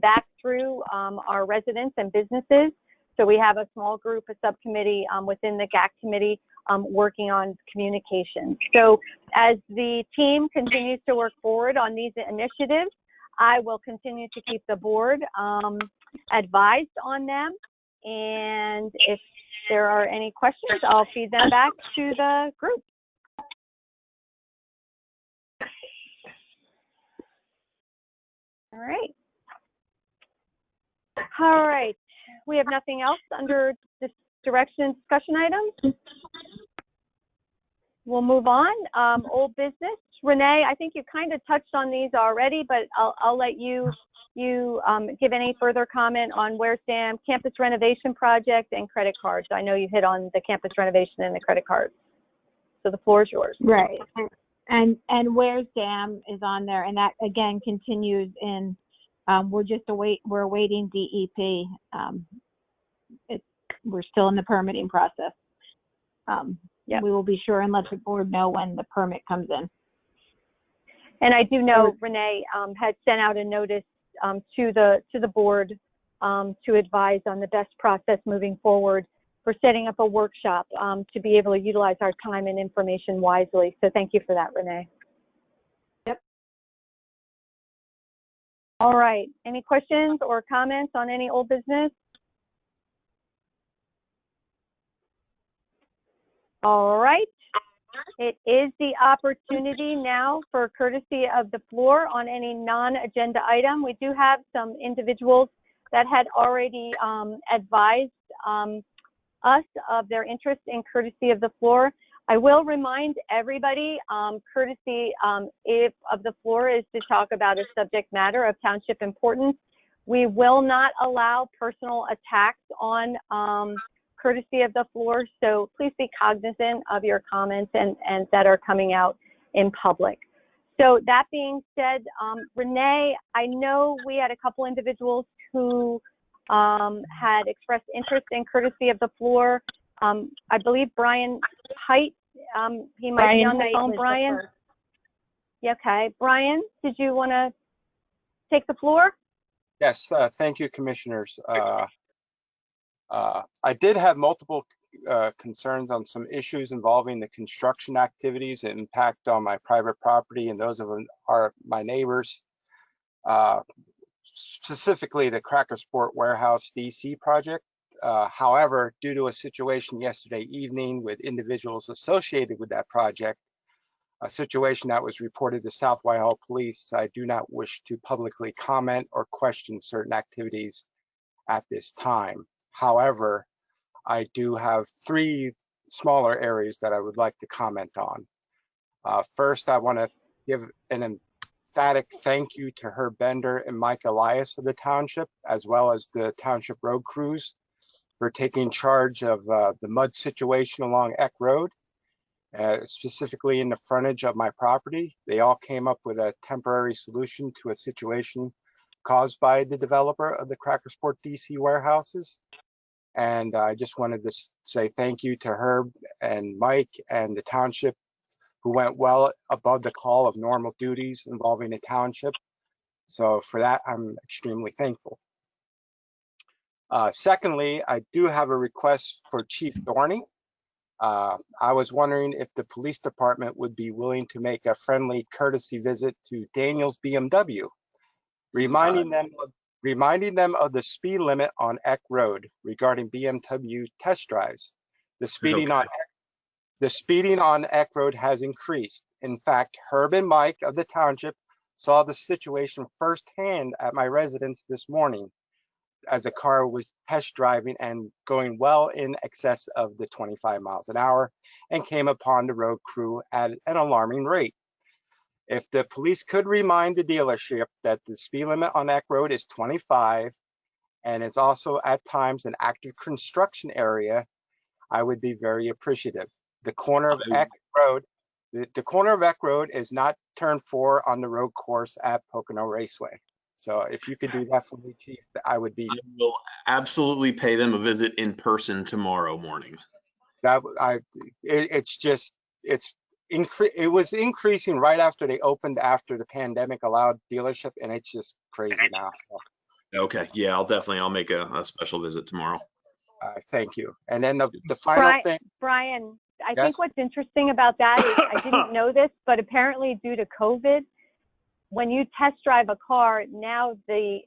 back through our residents and businesses. So we have a small group, a subcommittee within the GAC committee working on communication. So as the team continues to work forward on these initiatives, I will continue to keep the board advised on them. And if there are any questions, I'll feed them back to the group. All right. All right. We have nothing else under this direction and discussion items? we'll move on. Old business. Renee, I think you kind of touched on these already, but I'll let you give any further comment on Where's Dam campus renovation project and credit cards. I know you hit on the campus renovation and the credit cards. So the floor is yours. Right. And Where's Dam is on there, and that again continues in. We're awaiting DEP. We're still in the permitting process. We will be sure and let the board know when the permit comes in. And I do know Renee had sent out a notice to the board to advise on the best process moving forward for setting up a workshop to be able to utilize our time and information wisely. So thank you for that, Renee. Yep. All right. Any questions or comments on any old business? All right. It is the opportunity now for courtesy of the floor on any non-agenda item. We do have some individuals that had already advised us of their interest in courtesy of the floor. I will remind everybody, courtesy of the floor is to talk about a subject matter of township importance. We will not allow personal attacks on courtesy of the floor, so please be cognizant of your comments and that are coming out in public. So that being said, Renee, I know we had a couple individuals who had expressed interest in courtesy of the floor. I believe Brian Height, he might be on the phone. Brian? Yeah, okay. Brian, did you want to take the floor? Yes, thank you, commissioners. I did have multiple concerns on some issues involving the construction activities and impact on my private property and those of my neighbors. Specifically the Cracker Sport Warehouse DC project. However, due to a situation yesterday evening with individuals associated with that project, a situation that was reported to South Whitehall Police, I do not wish to publicly comment or question certain activities at this time. However, I do have 3 smaller areas that I would like to comment on. First, I want to give an emphatic thank you to Herb Bender and Mike Elias of the township, as well as the township road crews, for taking charge of the mud situation along Eck Road, specifically in the frontage of my property. They all came up with a temporary solution to a situation caused by the developer of the Cracker Sport DC warehouses. And I just wanted to say thank you to Herb and Mike and the township, who went well above the call of normal duties involving the township. So for that, I'm extremely thankful. Secondly, I do have a request for Chief Dorney. I was wondering if the police department would be willing to make a friendly courtesy visit to Daniel's BMW, reminding them of the speed limit on Eck Road regarding BMW test drives. The speeding on Eck Road has increased. In fact, Herb and Mike of the township saw the situation firsthand at my residence this morning as a car was test driving and going well in excess of the 25 miles an hour and came upon the road crew at an alarming rate. If the police could remind the dealership that the speed limit on Eck Road is 25 and is also at times an active construction area, I would be very appreciative. The corner of Eck Road, the corner of Eck Road is not turn 4 on the road course at Pocono Raceway. So if you could do that for me, Chief, I would be. I will absolutely pay them a visit in person tomorrow morning. It was increasing right after they opened, after the pandemic allowed dealership, and it's just crazy now. So. Okay, yeah, I'll make a special visit tomorrow. Thank you. And then the final thing. Brian, I Yes? think what's interesting about that is I didn't know this, but apparently due to COVID, when you test drive a car, now the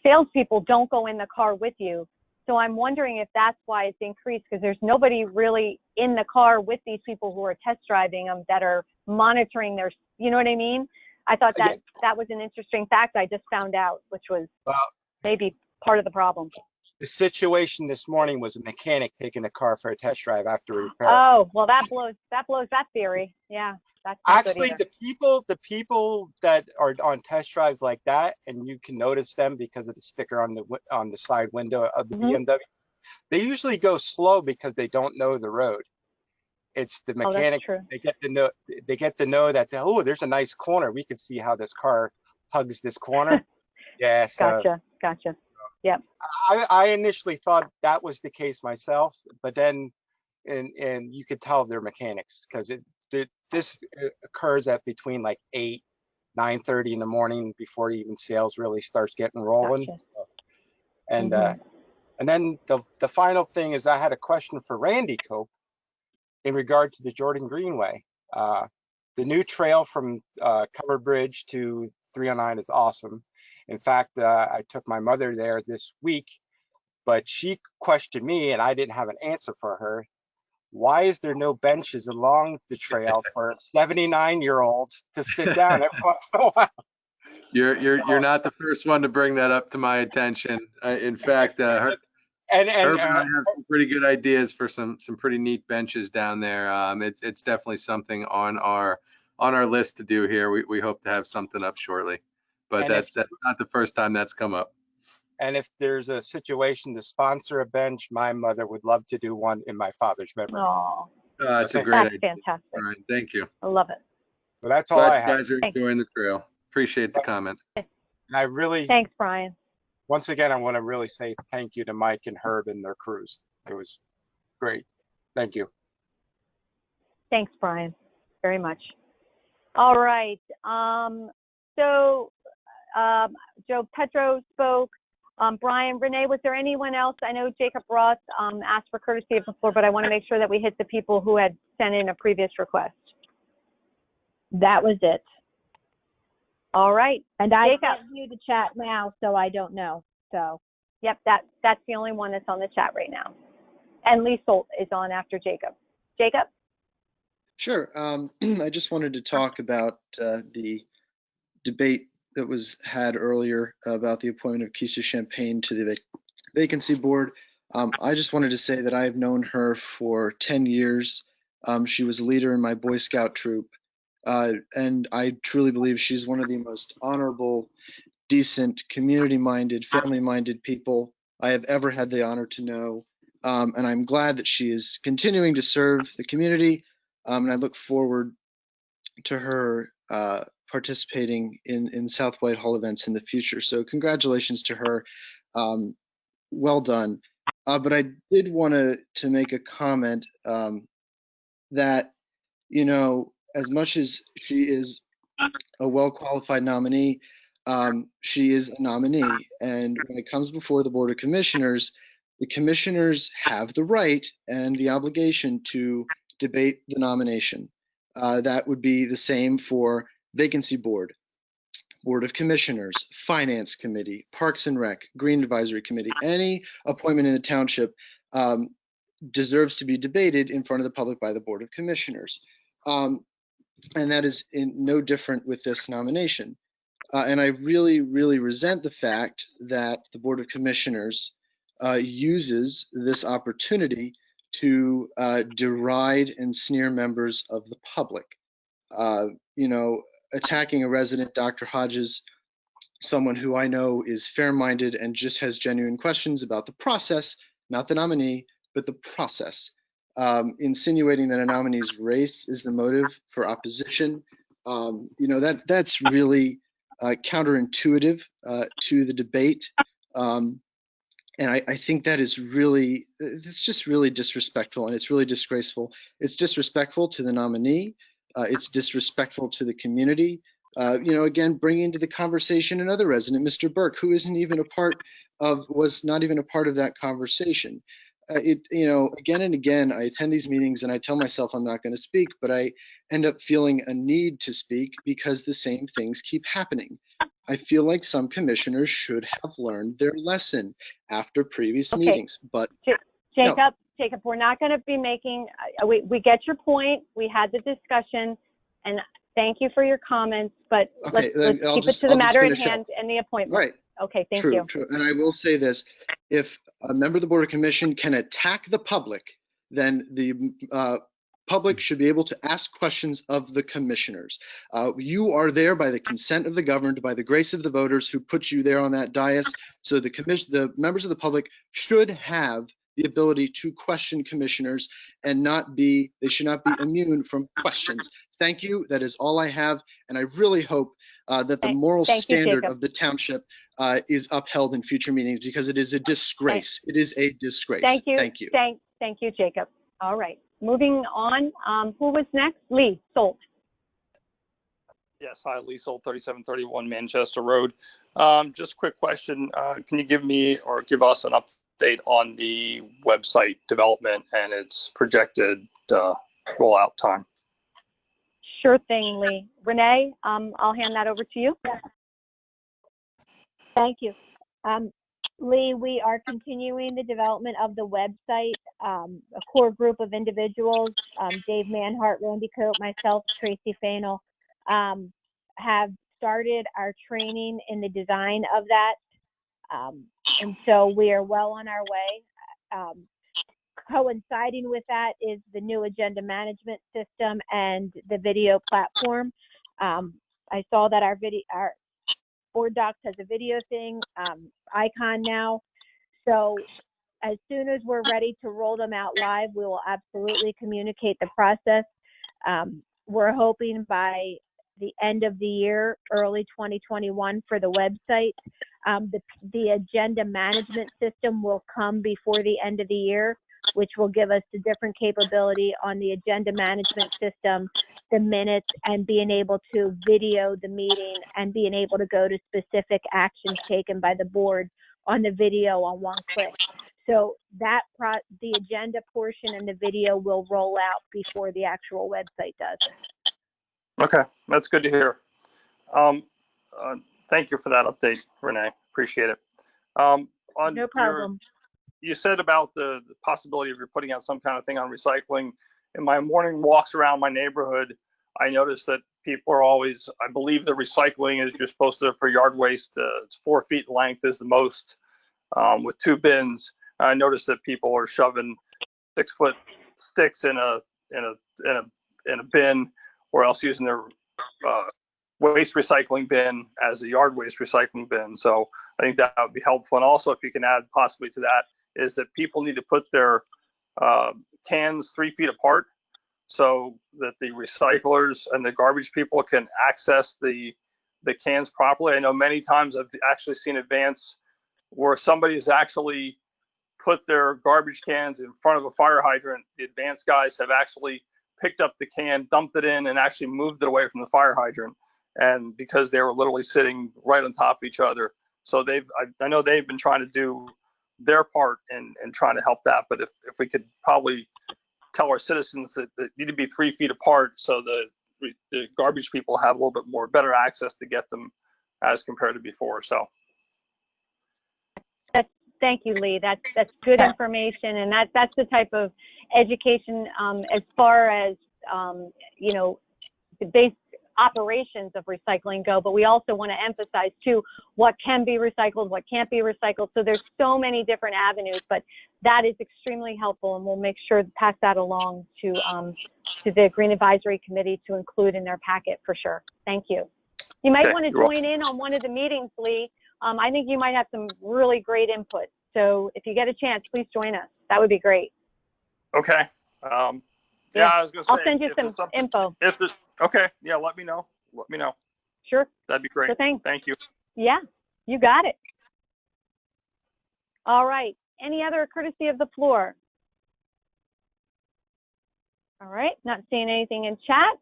salespeople don't go in the car with you. So I'm wondering if that's why it's increased, because there's nobody really in the car with these people who are test driving them that are monitoring their, you know what I mean? I thought that was an interesting fact I just found out, which was maybe part of the problem. The situation this morning was a mechanic taking the car for a test drive after repair. Oh, well, that blows that theory. Yeah, that's not good Actually, either. the people that are on test drives like that, and you can notice them because of the sticker on the side window of the BMW, they usually go slow because they don't know the road. It's the mechanic. Oh, that's true. They get to know that, oh, there's a nice corner. We can see how this car hugs this corner. Yeah. So Gotcha. Yep. I initially thought that was the case myself, but then and you could tell they're mechanics because this occurs at between like 9:30 in the morning before even sales really starts getting rolling. Gotcha. So, and then the final thing is I had a question for Randy Cope in regard to the Jordan Greenway. The new trail from Covered Bridge to 309 is awesome. In fact, I took my mother there this week, but she questioned me and I didn't have an answer for her. Why is there no benches along the trail for 79-year-olds to sit down every once in a while? You're not the first one to bring that up to my attention. In fact, Herb and I have some pretty good ideas for some pretty neat benches down there. It's definitely something on our list to do here. We hope to have something up shortly, but that's not the first time that's come up. And if there's a situation to sponsor a bench, my mother would love to do one in my father's memory. Oh, that's a great idea. Fantastic. Brian, thank you. I love it. Well, that's all I have. You guys are enjoying the trail. Appreciate the comments. And I really, thanks, Brian. Once again, I want to really say thank you to Mike and Herb and their crews. It was great. Thank you. Thanks, Brian, very much. All right. So Joe Petro spoke. Brian, Renee, was there anyone else? I know Jacob Ross asked for courtesy of the floor, but I want to make sure that we hit the people who had sent in a previous request. That was it. All right. And I can't view the chat now, so I don't know. So, yep, that's the only one that's on the chat right now. And Lee Solt is on after Jacob. Jacob? Sure. I just wanted to talk about the debate that was had earlier about the appointment of Keisha Champagne to the vacancy board. I just wanted to say that I've known her for 10 years. She was a leader in my Boy Scout troop. And I truly believe she's one of the most honorable, decent, community-minded, family-minded people I have ever had the honor to know. And I'm glad that she is continuing to serve the community. And I look forward to her participating in South Whitehall events in the future. So congratulations to her. Well done. But I did want to make a comment that, you know, as much as she is a well-qualified nominee, she is a nominee. And when it comes before the Board of Commissioners, the commissioners have the right and the obligation to debate the nomination. That would be the same for vacancy board, Board of Commissioners, Finance Committee, Parks and Rec, Green Advisory Committee. Any appointment in the township deserves to be debated in front of the public by the Board of Commissioners. And that is no different with this nomination. And I really, really resent the fact that the Board of Commissioners uses this opportunity to deride and sneer members of the public. You know, attacking a resident, Dr. Hodges, someone who I know is fair-minded and just has genuine questions about the process, not the nominee, but the process. Insinuating that a nominee's race is the motive for opposition, you know, that's really counterintuitive to the debate. And I think that is really, it's just really disrespectful, and it's really disgraceful. It's disrespectful to the nominee. It's disrespectful to the community. You know, again, bringing into the conversation another resident, Mr. Burke, who isn't even a part of, was not even a part of that conversation. You know, again and again, I attend these meetings and I tell myself I'm not going to speak, but I end up feeling a need to speak because the same things keep happening. I feel like some commissioners should have learned their lesson after previous meetings, but Jacob, no. Jacob, we're not going to be making, we get your point. We had the discussion, and thank you for your comments, but okay, let's keep it to the matter at hand and the appointment. Right. Okay, thank True, you. true. And I will say this, if a member of the Board of Commission can attack the public, then the public should be able to ask questions of the commissioners. You are there by the consent of the governed, by the grace of the voters who put you there on that dais. So the members of the public should have the ability to question commissioners and they should not be immune from questions. Thank you. That is all I have. And I really hope that the moral standard of the township is upheld in future meetings, because it is a disgrace. It is a disgrace. Thank you. Thank you. Thank you, Jacob. All right. Moving on. Who was next? Lee Solt. Yes, hi, Lee Solt, 3731 Manchester Road. Just a quick question. Can you give me or give us an update on the website development and its projected rollout time? Sure thing, Lee. Renee, I'll hand that over to you. Thank you. Lee, we are continuing the development of the website. A core group of individuals, Dave Manhart, Randy Coate, myself, Tracy Fainel, have started our training in the design of that. And so we are well on our way. Coinciding with that is the new agenda management system and the video platform. I saw that our board docs has a video thing icon now. So as soon as we're ready to roll them out live, we will absolutely communicate the process. We're hoping by the end of the year, early 2021 for the website. The agenda management system will come before the end of the year, which will give us the different capability on the agenda management system, the minutes, and being able to video the meeting and being able to go to specific actions taken by the board on the video on one click. So that the agenda portion and the video will roll out before the actual website does. Okay, that's good to hear. Thank you for that update, Renee. Appreciate it. No problem. You said about the possibility of you're putting out some kind of thing on recycling. In my morning walks around my neighborhood, I noticed that people are always, I believe the recycling is you're supposed to, for yard waste, it's 4 feet in length is the most, with 2 bins. I noticed that people are shoving 6-foot sticks in a bin, or else using their waste recycling bin as a yard waste recycling bin. So I think that would be helpful. And also, if you can add possibly to that, is that people need to put their cans 3 feet apart so that the recyclers and the garbage people can access the cans properly. I know many times I've actually seen events where somebody has actually put their garbage cans in front of a fire hydrant. The advanced guys have actually picked up the can, dumped it in, and actually moved it away from the fire hydrant. And because they were literally sitting right on top of each other. So I know they've been trying to do their part and trying to help that. But if we could probably tell our citizens that they need to be 3 feet apart so the garbage people have a little bit better access to get them as compared to before. So. Thank you, Lee. That's good information, and that's the type of education as far as the base operations of recycling go. But we also want to emphasize too what can be recycled, what can't be recycled. So there's so many different avenues, but that is extremely helpful, and we'll make sure to pass that along to the Green Advisory Committee to include in their packet for sure. Thank you. You might want to join in on one of the meetings, Lee. I think you might have some really great input. So if you get a chance, please join us. That would be great. Okay. Yeah, I was going to say. I'll send you some info. Okay. Yeah, let me know. Let me know. Sure. That'd be great. Sure thing. Thank you. Yeah, you got it. All right. Any other courtesy of the floor? All right. Not seeing anything in chat.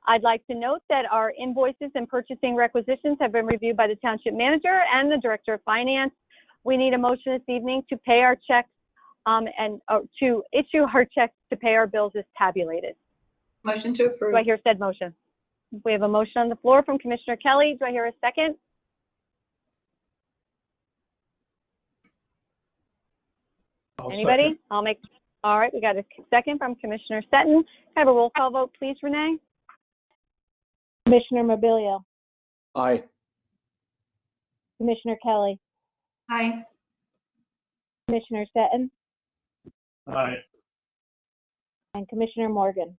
I'd like to note that our invoices and purchasing requisitions have been reviewed by the Township Manager and the Director of Finance. We need a motion this evening to pay our checks and to issue our checks to pay our bills as tabulated. Motion to approve. Do I hear said motion? We have a motion on the floor from Commissioner Kelly. Do I hear a second? Anybody? I'll make. All right. We got a second from Commissioner Seton. Can I have a roll call vote, please, Renee? Commissioner Mobilio. Aye. Commissioner Kelly. Aye. Commissioner Stetton, Aye. and Commissioner Morgan.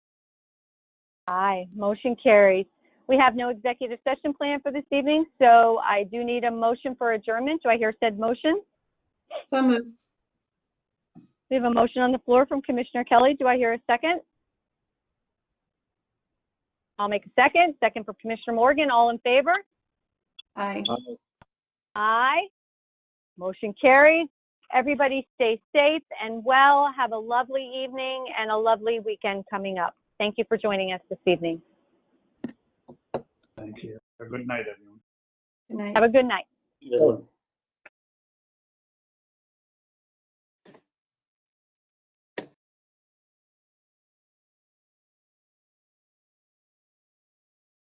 Aye, motion carries. We have no executive session planned for this evening, so I do need a motion for adjournment. Do I hear said motion? So moved. We have a motion on the floor from Commissioner Kelly. Do I hear a second? I'll make a second. Second for Commissioner Morgan. All in favor? Aye. Aye. Motion carries. Everybody stay safe and well. Have a lovely evening and a lovely weekend coming up. Thank you for joining us this evening. Thank you. Have a good night, everyone. Good night. Have a good night. Yeah.